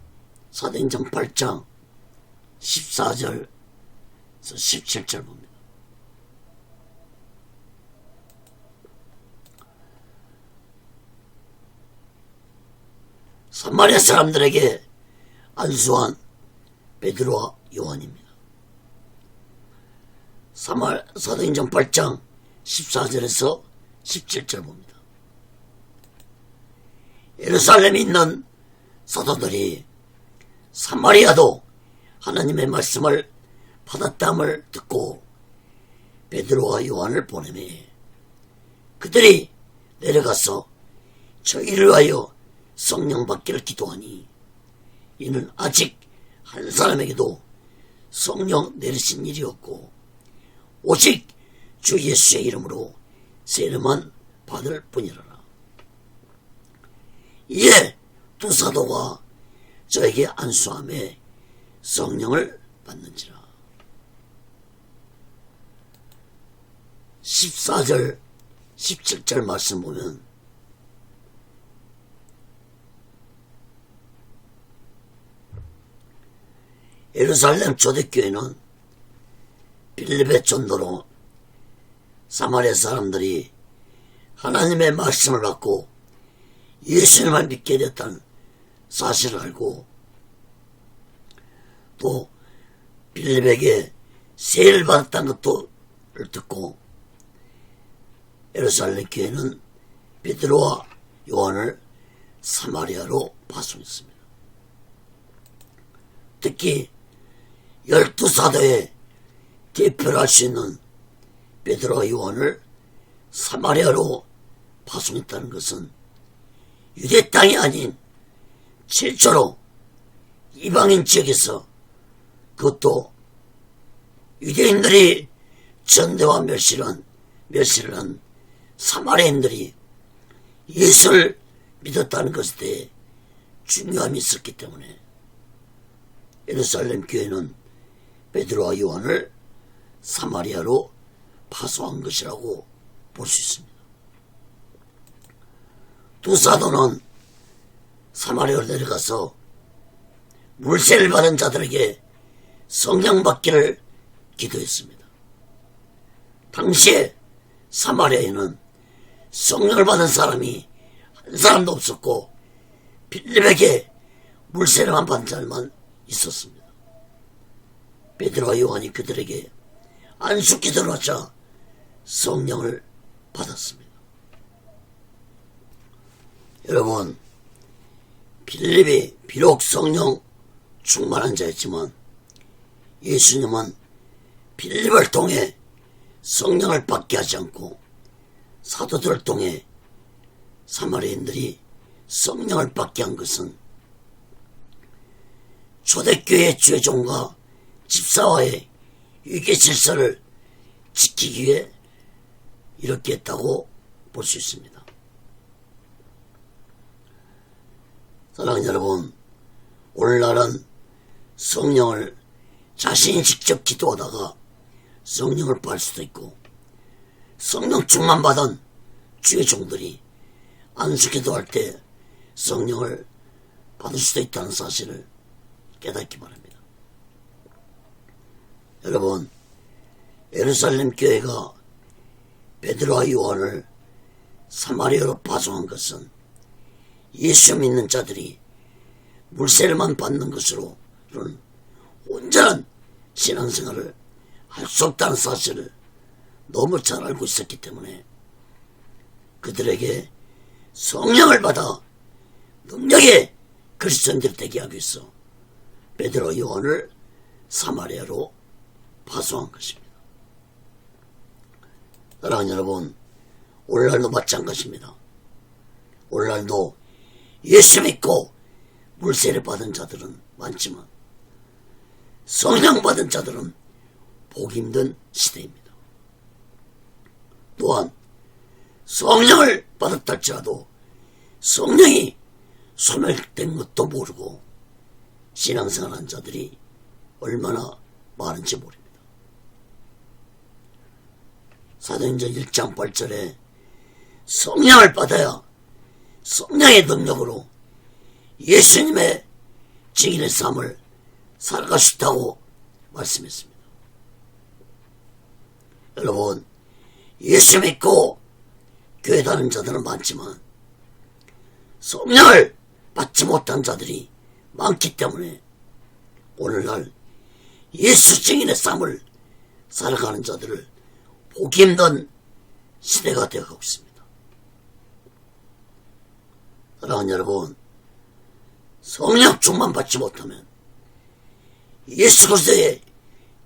Speaker 1: 사도행전 8장 14절에서 17절 봅니다. 사마리아 사람들에게 안수한 베드로와 요한입니다. 사도행전 8장 14절에서 17절 봅니다. 예루살렘에 있는 사도들이 사마리아도 하나님의 말씀을 받았다함을 듣고 베드로와 요한을 보내매 그들이 내려가서 저희를 위하여 성령 받기를 기도하니 이는 아직 한 사람에게도 성령 내리신 일이 없고 오직 주 예수의 이름으로 세례만 받을 뿐이라라. 이에 두 사도가 저에게 안수함에 성령을 받는지라. 14절 17절 말씀 보면 예루살렘 초대교회는 빌립의 전도로 사마리아 사람들이 하나님의 말씀을 받고 예수님을 믿게 됐다는 사실을 알고 또 빌립에게 세례를 받았다는 것도 듣고 예루살렘 교회는 베드로와 요한을 사마리아로 파송했습니다. 특히 12사도의 대표를 할 수 있는 베드로와 요한을 사마리아로 파송했다는 것은 유대 땅이 아닌 최초로 이방인 지역에서, 그것도 유대인들이 전대와 멸시를 한 사마리아인들이 예수를 믿었다는 것에 대해 중요함이 있었기 때문에 예루살렘 교회는 베드로와 요한을 사마리아로 파송한 것이라고 볼 수 있습니다. 두 사도는 사마리아로 내려가서 물세를 받은 자들에게 성령 받기를 기도했습니다. 당시에 사마리아에는 성령을 받은 사람이 한 사람도 없었고 빌립에게 물세례만 받은 자만 있었습니다. 베드로와 요한이 그들에게 안수 기도를 하자 성령을 받았습니다. 여러분, 빌립이 비록 성령 충만한 자였지만 예수님은 빌립을 통해 성령을 받게 하지 않고 사도들을 통해 사마리아인들이 성령을 받게 한 것은 초대교회의 죄종과 집사와의 위계 질서를 지키기 위해 이렇게 했다고 볼 수 있습니다. 사랑하는 여러분, 오늘날은 성령을 자신이 직접 기도하다가 성령을 받을 수도 있고, 성령 충만 받은 주의 종들이 안수 기도할 때 성령을 받을 수도 있다는 사실을 깨닫기 바랍니다. 여러분, 예루살렘 교회가 베드로와 요한을 사마리아로 파송한 것은 예수 믿는 자들이 물세례만 받는 것으로는 온전한 신앙생활을 할 수 없다는 사실을 너무 잘 알고 있었기 때문에 그들에게 성령을 받아 능력의 그리스도인들이 되게 하기 위해서 베드로 요한을 사마리아로 파송한 것입니다. 사랑하는 여러분, 오늘날도 마찬가지입니다. 오늘날도 예수 믿고 물세례 받은 자들은 많지만 성령 받은 자들은 보기 힘든 시대입니다. 또한 성령을 받았다 할지라도 성령이 소멸된 것도 모르고 신앙생활한 자들이 얼마나 많은지 모릅니다. 사도행전 1장 8절에 성령을 받아야 성령의 능력으로 예수님의 증인의 삶을 살아갈 수 있다고 말씀했습니다. 여러분, 예수 믿고 교회 다니는 자들은 많지만 성령을 받지 못한 자들이 많기 때문에 오늘날 예수 증인의 삶을 살아가는 자들을 보기 힘든 시대가 되어가고 있습니다. 사랑하는 여러분, 성령 충만 받지 못하면 예수 그리스도의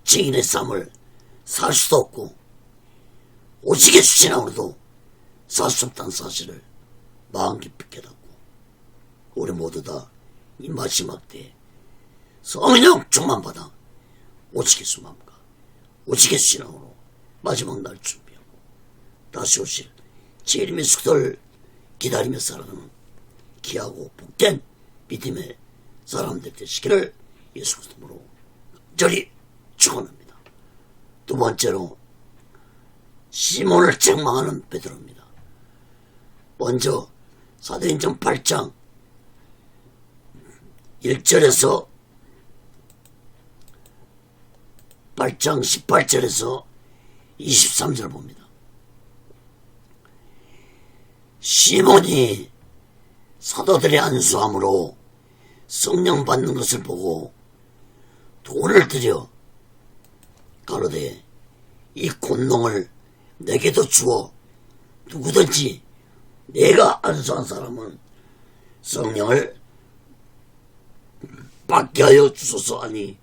Speaker 1: 증인의 삶을 살 수도 없고 오직 예수 신앙으로도 살 수 없다는 사실을 마음 깊이 깨닫고 우리 모두 다 이 마지막 때에 성령 충만 받아 오직 예수 마음과 오직 예수 신앙으로 마지막 날 준비하고 다시 오실 주님 예수 그리스도를 기다리며 살아가는 귀하고 복된 믿음의 사람들 되시기를 예수 그리스도로 간절히 축원합니다. 두 번째로 시몬을 책망하는 베드로입니다. 먼저 사도행전 8장 1절에서 8장 18절에서 23절을 봅니다. 시몬이 사도들의 안수함으로 성령 받는 것을 보고 돈을 들여 가로되 이 곤농을 내게도 주어 누구든지 내가 안수한 사람은 성령을 받게 하여 주소서 하니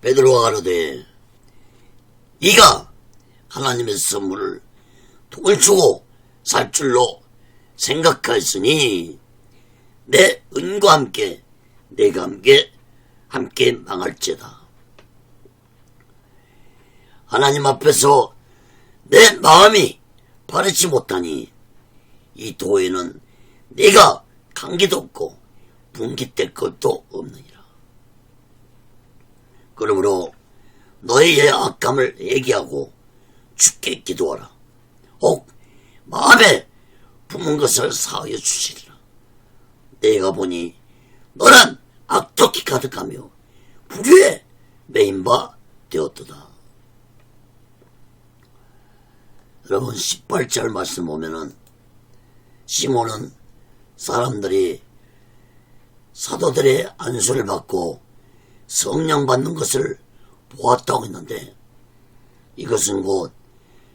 Speaker 1: 베드로가 가로되 네가 하나님의 선물을 돈을 주고 살 줄로 생각하였으니 내 은과 함께 내가 함께 망할지다. 하나님 앞에서 내 마음이 바르지 못하니 이 도에는 네가 감기도 없고 분깃될 것도 없느니라. 그러므로 너의 악함을 얘기하고 주께 기도하라. 혹 마음에 품은 것을 사하여 주시리라. 내가 보니 너는 악독이 가득하며 불의에 매인 바 되었도다. 여러분 18절 말씀 보면은 시몬은 사람들이 사도들의 안수를 받고 성령 받는 것을 보았다고 했는데 이것은 곧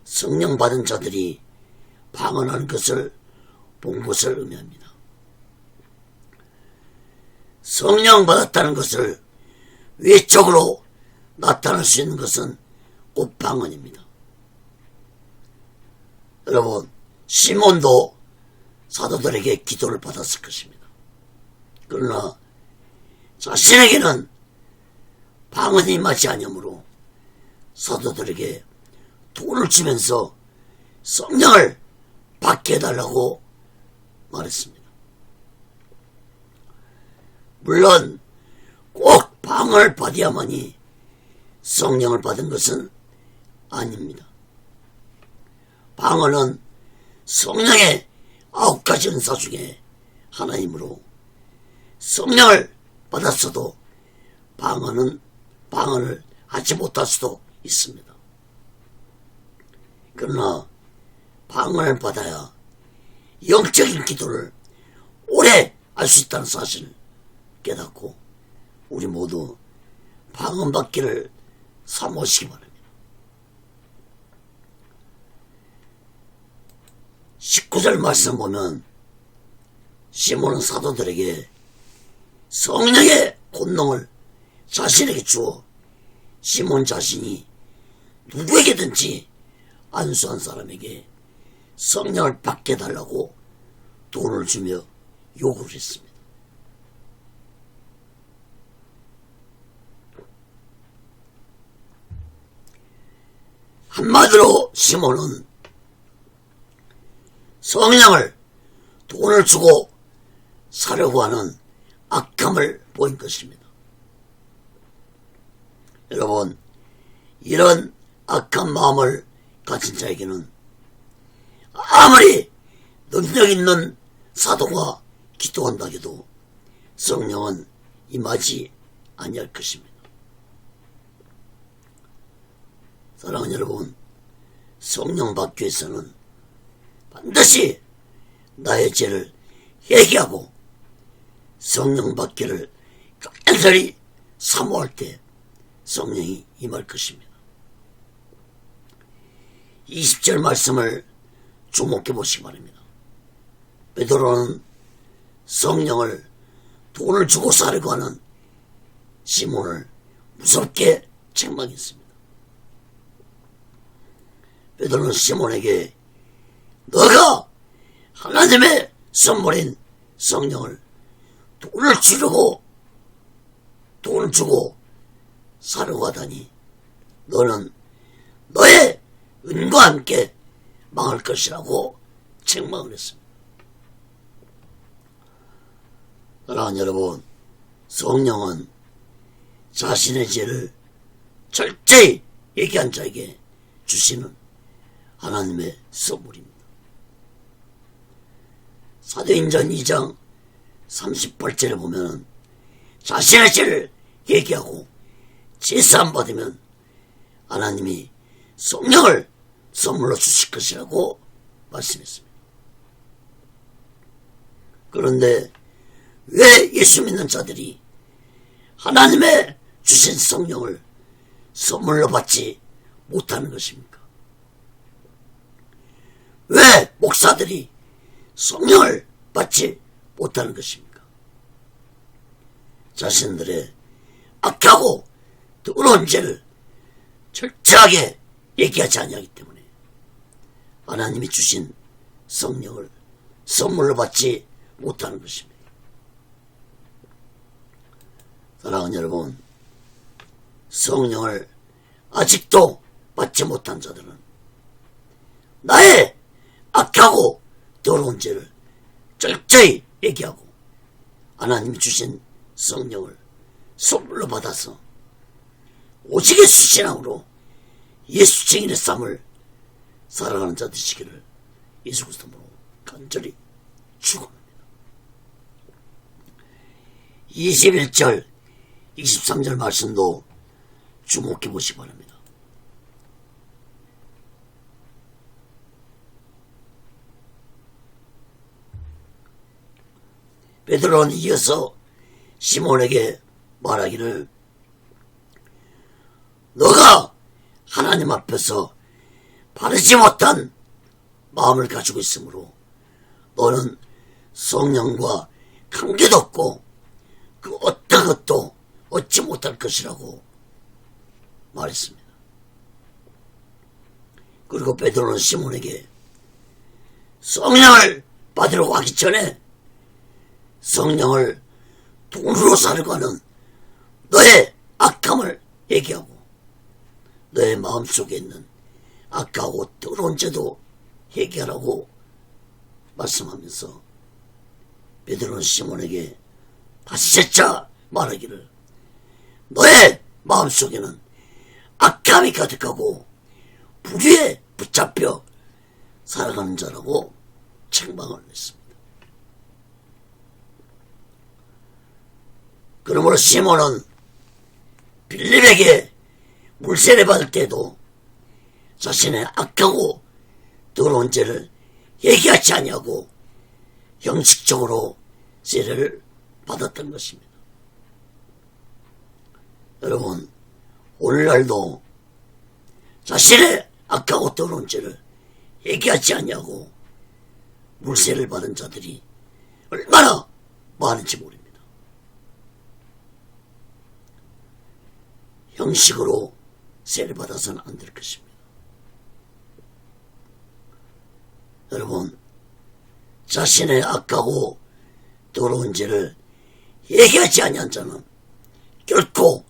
Speaker 1: 성령 받은 자들이 방언하는 것을 본 것을 의미합니다. 성령 받았다는 것을 외적으로 나타낼 수 있는 것은 곧 방언입니다. 여러분 시몬도 사도들에게 기도를 받았을 것입니다. 그러나 자신에게는 방언이 임하지 아니하므로 사도들에게 돈을 주면서 성령을 받게 해달라고 말했습니다. 물론 꼭 방언을 받아야만이 성령을 받은 것은 아닙니다. 방언은 성령의 9가지 은사 중에 하나이므로 성령을 받았어도 방언을 하지 못할 수도 있습니다. 그러나 방언을 받아야 영적인 기도를 오래 할 수 있다는 사실을 깨닫고 우리 모두 방언 받기를 사모하시기 바랍니다. 19절 말씀 보면 시몬은 사도들에게 성령의 권능을 자신에게 주어 시몬 자신이 누구에게든지 안수한 사람에게 성령을 받게 해달라고 돈을 주며 요구를 했습니다. 한마디로 시몬은 성령을 돈을 주고 사려고 하는 악함을 보인 것입니다. 여러분 이런 악한 마음을 가진 자에게는 아무리 능력 있는 사도가 기도한다 해도 성령은 임하지 아니할 것입니다. 사랑하는 여러분, 성령 받기 위해서는 반드시 나의 죄를 회개하고 성령 받기를 간절히 사모할 때 성령이 임할 것입니다. 20절 말씀을 주목해 보시기 바랍니다. 베드로는 성령을 돈을 주고 사려고 하는 시몬을 무섭게 책망했습니다. 베드로는 시몬에게 너가 하나님의 선물인 성령을 돈을 주고 사려고 하다니 너는 너의 은과 함께 망할 것이라고 책망을 했습니다. 사랑하는 여러분, 성령은 자신의 죄를 철저히 얘기한 자에게 주시는 하나님의 선물입니다. 사도행전 2장 38절에 보면 자신의 죄를 얘기하고 제사함 받으면 하나님이 성령을 선물로 주실 것이라고 말씀했습니다. 그런데 왜 예수 믿는 자들이 하나님의 주신 성령을 선물로 받지 못하는 것입니까? 왜 목사들이 성령을 받지 못하는 것입니까? 자신들의 악하고 더러운 죄를 철저하게 얘기하지 아니하기 때문에 하나님이 주신 성령을 선물로 받지 못하는 것입니다. 사랑하는 여러분, 성령을 아직도 받지 못한 자들은 나의 악하고 더러운 죄를 철저히 얘기하고 하나님이 주신 성령을 선물로 받아서 오직의 수신앙으로 예수 증인의 삶을 살아가는 자 되시기를 예수 그리스도로 간절히 축원합니다. 21절 23절 말씀도 주목해 보시기 바랍니다. 베드로는 이어서 시몬에게 말하기를 너가 하나님 앞에서 바르지 못한 마음을 가지고 있으므로 너는 성령과 관계도 없고 그 어떤 것도 얻지 못할 것이라고 말했습니다. 그리고 베드로는 시몬에게 성령을 받으려고 하기 전에 성령을 돈으로 사려고 하는 너의 악함을 얘기하고 너의 마음속에 있는 악하고 더러운 죄도 얘기하라고 말씀하면서 베드로는 시몬에게 다시 재차 말하기를 너의 마음속에는 악함이 가득하고 불의에 붙잡혀 살아가는 자라고 책망을 했습니다. 그러므로 시몬은 빌립에게 물세례 받을 때도 자신의 악하고 더러운 죄를 얘기하지 아니하고 형식적으로 세례를 받았던 것입니다. 여러분, 오늘날도 자신의 악하고 더러운 죄를 얘기하지 아니하고 물세례를 받은 자들이 얼마나 많은지 모릅니다. 형식으로 세례를 받아서는 안 될 것입니다. 여러분, 자신의 악하고 더러운 죄를 얘기하지 아니한 자는 결코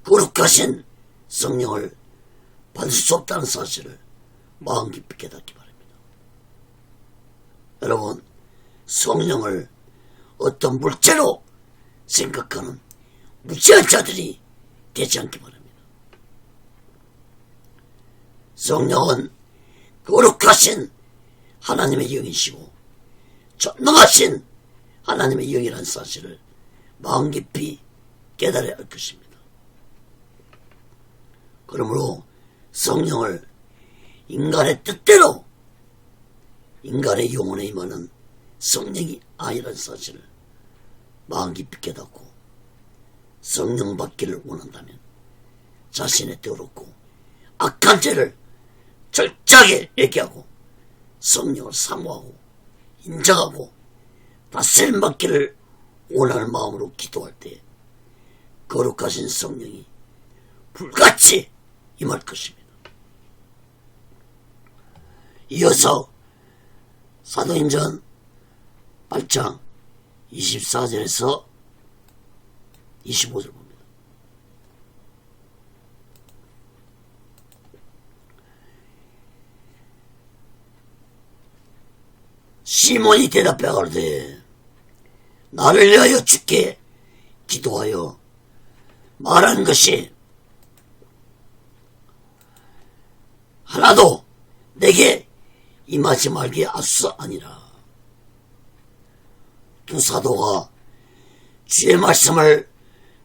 Speaker 1: 거룩하신 성령을 받을 수 없다는 사실을 마음 깊이 깨닫기 바랍니다. 여러분, 성령을 어떤 물체로 생각하는 무지한 자들이 되지 않기 바랍니다. 성령은 거룩하신 하나님의 영이시고 전능하신 하나님의 영이라는 사실을 마음 깊이 깨달아야 할 것입니다. 그러므로 성령을 인간의 뜻대로 인간의 영혼에 임하는 성령이 아니라는 사실을 마음 깊이 깨닫고 성령 받기를 원한다면 자신의 더럽고 악한 죄를 철저하게 얘기하고 성령을 사모하고 인정하고 다스림 받기를 원하는 마음으로 기도할 때 거룩하신 성령이 불같이 임할 것입니다. 이어서 사도행전 8장 24절에서 25절 봅니다. 시몬이 대답해 가로되 나를 위하여 주께 기도하여 말한 것이 하나도 내게 임하지 말게 하소서 아니라. 두 사도가 주의 말씀을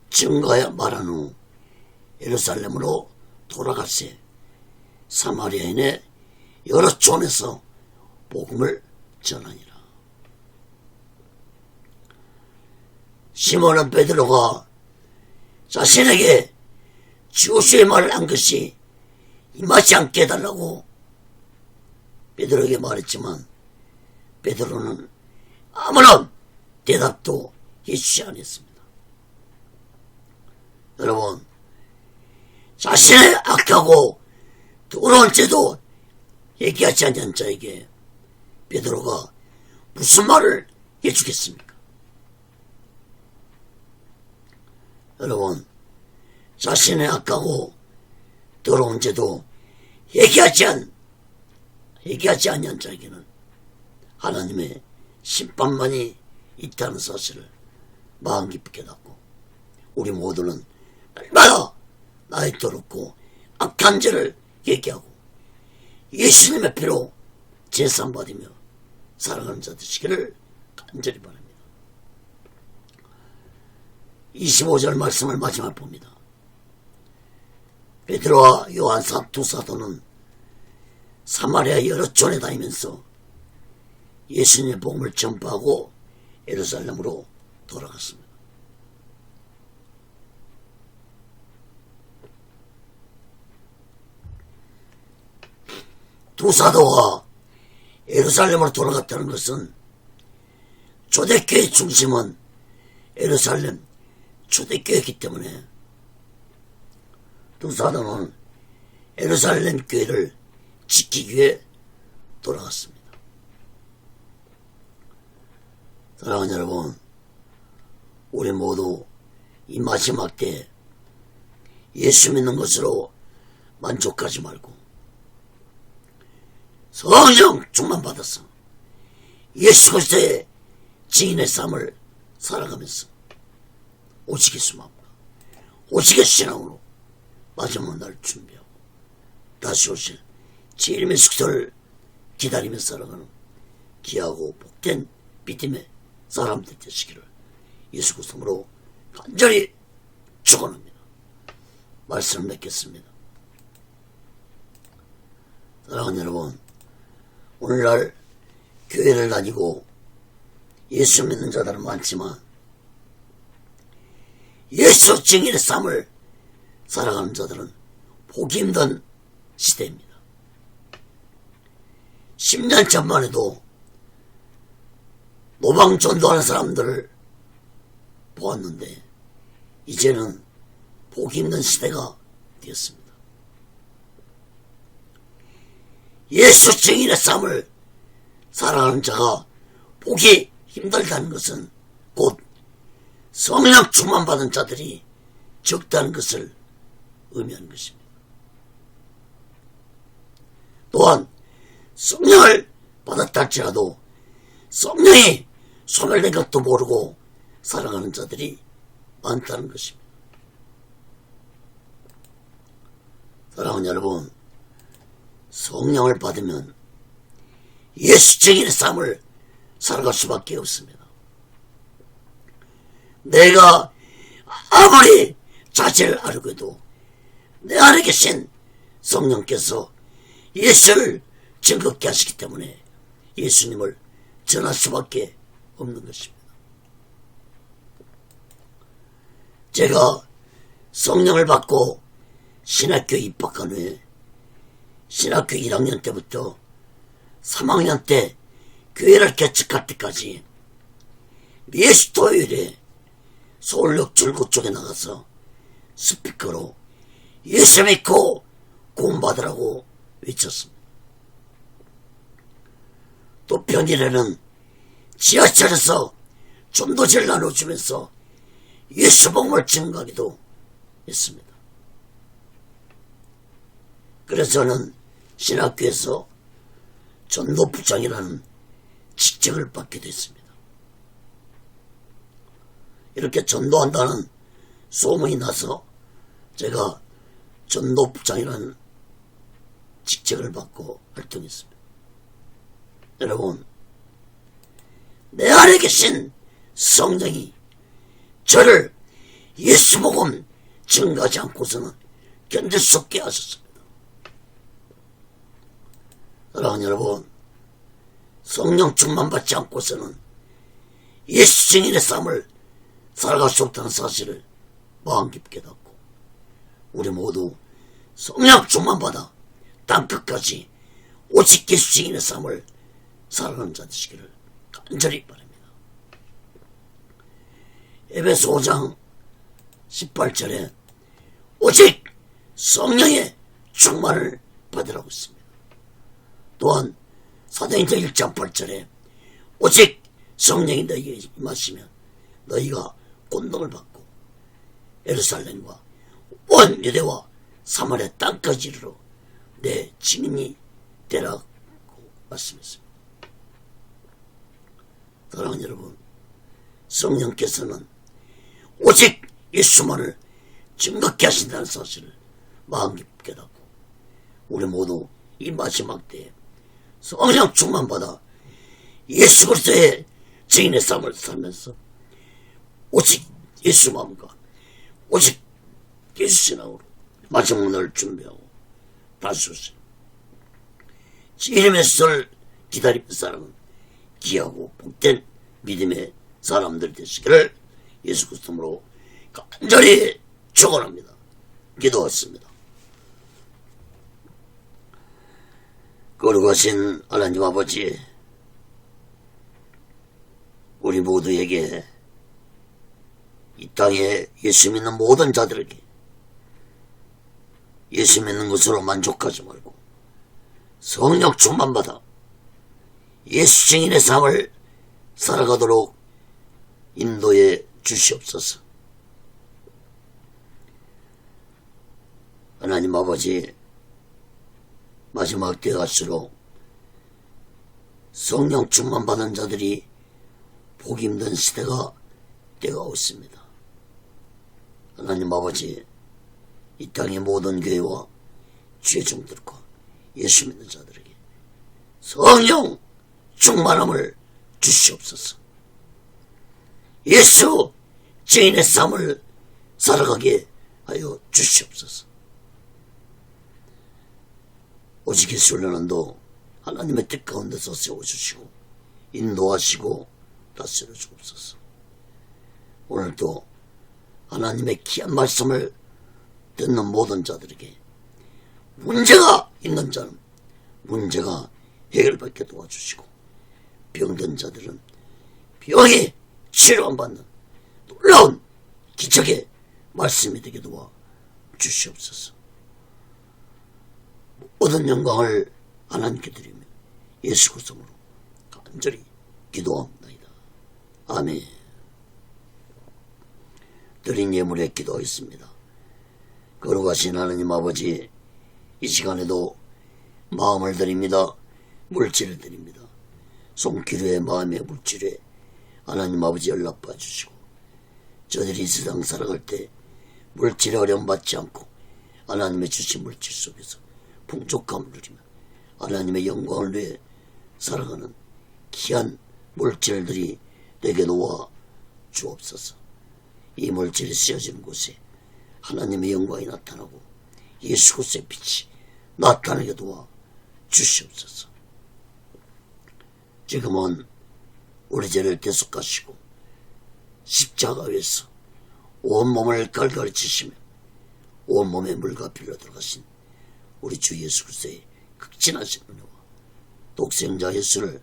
Speaker 1: 증거하여 말한 후 예루살렘으로 돌아가세 사마리아인의 여러 촌에서 복음을 전하니라. 시몬은 베드로가 자신에게 주시의 말을 한 것이 임하지 않게 해달라고 베드로에게 말했지만 베드로는 아무런 대답도 해주지 않았습니다. 여러분, 자신의 악하고 더러운 죄도 얘기하지 않는 자에게 베드로가 무슨 말을 해주겠습니까? 여러분, 자신의 악하고 더러운 죄도 얘기하지 않는 자에게는 하나님의 심판만이 있다는 사실을 마음 깊이 깨닫고 우리 모두는 날마다 나의 더럽고 악한 죄를 얘기하고 예수님의 피로 제사받으며 살아가는 자 되시기를 간절히 바랍니다. 25절 말씀을 마지막 봅니다. 베드로와 요한 두 사도는 사마리아 여러 촌에 다니면서 예수님의 복음을 전파하고 예루살렘으로 돌아갔습니다. 두 사도가 예루살렘으로 돌아갔다는 것은 초대교회의 중심은 예루살렘 초대교회이기 때문에 두 사도는 예루살렘 교회를 지키기 위해 돌아갔습니다. 사랑하는 여러분, 우리 모두 이 마지막 때에 예수 믿는 것으로 만족하지 말고 성령 충만 받아서 예수 그리스도의 증인의 삶을 살아가면서 오직의 수마음과 오직의 신앙으로 마지막 날 준비하고 다시 오실 주님의 숙소를 기다리며 살아가는 귀하고 복된 믿음의 사람들 되시기를 예수 그리스도로 간절히 축원합니다. 말씀을 맺겠습니다. 사랑하는 여러분, 오늘날 교회를 다니고 예수 믿는 자들은 많지만 예수 증인의 삶을 살아가는 자들은 보기 힘든 시대입니다. 10년 전만 해도 노방 전도하는 사람들을 보았는데 이제는 보기 힘든 시대가 되었습니다. 예수 증인의 삶을 살아가는 자가 보기 힘들다는 것은 곧 성령 충만받은 자들이 적다는 것을 의미하는 것입니다. 또한 성령을 받았다 할지라도 성령이 손을 댄 것도 모르고 살아가는 자들이 많다는 것입니다. 사랑하는 여러분, 성령을 받으면 예수 증인의 삶을 살아갈 수밖에 없습니다. 내가 아무리 자체를 알고 해도 내 안에 계신 성령께서 예수를 증거케 하시기 때문에 예수님을 전할 수밖에 없는 것입니다. 제가 성령을 받고 신학교에 입학한 후에 신학교 1학년 때부터 3학년 때 교회를 개척할 때까지 매주 토요일에 서울역 줄구 쪽에 나가서 스피커로 예수 믿고 구원받으라고 외쳤습니다. 또 평일에는 지하철에서 전도지를 나눠주면서 예수 복음을 증거하기도 했습니다. 그래서 저는 신학교에서 전도부장이라는 직책을 받게 됐습니다. 이렇게 전도한다는 소문이 나서 제가 전도부장이라는 직책을 받고 활동했습니다. 여러분, 내 안에 계신 성령이 저를 예수 복음 증거하지 않고서는 견딜 수 없게 하셨습니다. 사랑하는 여러분, 성령 충만 받지 않고서는 예수 증인의 삶을 살아갈 수 없다는 사실을 마음 깊게 닫고 우리 모두 성령 충만받아 땅끝까지 오직 예수 증인의 삶을 살아가는 자 되시기를 간절히 바랍니다. 에베소 5장 18절에 오직 성령의 충만을 받으라고 했습니다. 또한 사도행전 1장 8절에 오직 성령이 너희에게 임하시면 너희가 권능을 받고 예루살렘과 온 유대와 사마리아 땅까지 이르러 내 증인이 되라고 말씀했습니다. 사랑하는 여러분, 성령께서는 오직 예수만을 증거케 하신다는 사실을 마음 깊게 닫고 우리 모두 이 마지막 때에 성령 충만받아 예수 그리스도의 증인의 삶을 살면서 오직 예수 마음과 오직 예수 신앙으로 마지막 날을 준비하고 다시 오신 이름의 수를 기다리는 사람은 귀하고 복된 믿음의 사람들 되시기를 예수 그리스도로 간절히 축원합니다. 기도했습니다. 거룩하신 하나님 아버지, 우리 모두에게 이 땅에 예수 믿는 모든 자들에게 예수 믿는 것으로 만족하지 말고 성령 충만받아 예수 증인의 삶을 살아가도록 인도해 주시옵소서. 하나님 아버지, 마지막 때가 갈수록 성령 충만받은 자들이 보기 힘든 시대가 때가 있습니다. 하나님 아버지, 이 땅의 모든 교회와 죄종들과 예수 믿는 자들에게 성령 충만함을 주시옵소서. 예수 증인의 삶을 살아가게 하여 주시옵소서. 오직 예수 훈련원도 하나님의 뜻 가운데서 세워주시고 인도하시고 다스려 주옵소서. 오늘도 하나님의 귀한 말씀을 듣는 모든 자들에게 문제가 있는 자는 문제가 해결받게 도와주시고 병든 자들은 병이 치료받는 놀라운 기적의 말씀이 되게 도와 주시옵소서. 모든 영광을 하나님께 드리며 예수 그리스도로 간절히 기도합니다. 아멘. 드린 예물에 기도하겠습니다. 거룩하신 하나님 아버지, 이 시간에도 마음을 드립니다. 물질을 드립니다. 손기류의 마음의 물질에 하나님 아버지 연락받아 주시고 저들이 이 세상 살아갈 때 물질에 어려움 받지 않고 하나님의 주신 물질 속에서 풍족함을 누리며 하나님의 영광을 위해 살아가는 귀한 물질들이 내게 놓아 주옵소서. 이 물질이 쓰여지는 곳에 하나님의 영광이 나타나고 예수 그리스도의 빛이 나타나게 도와 주시옵소서. 지금은 우리 죄를 대속하시고 십자가 위에서 온몸을 갈갈이 치시며 온몸에 물과 피로 들어가신 우리 주 예수 그리스도의 극진하신 은혜와 독생자 예수를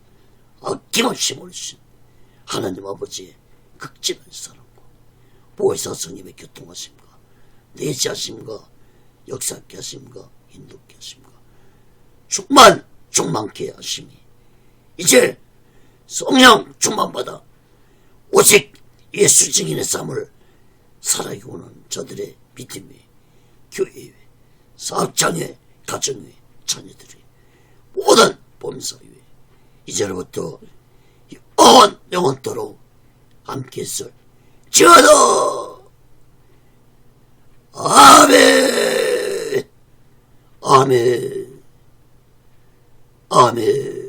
Speaker 1: 아낌없이 모르신 하나님 아버지의 극진한 사랑과 보혜사 성님의 교통하심과 내지하심과 역사케 하심과 인도케 하심과 충만케 하심이 이제 성령 충만받아 오직 예수 증인의 삶을 살아가기 원하는 저들의 믿음의 교회의 사업장의 가정의 자녀들의 모든 범사의 이제로부터 영원토록 함께 있을 지어다. 아멘. 아멘. 아멘.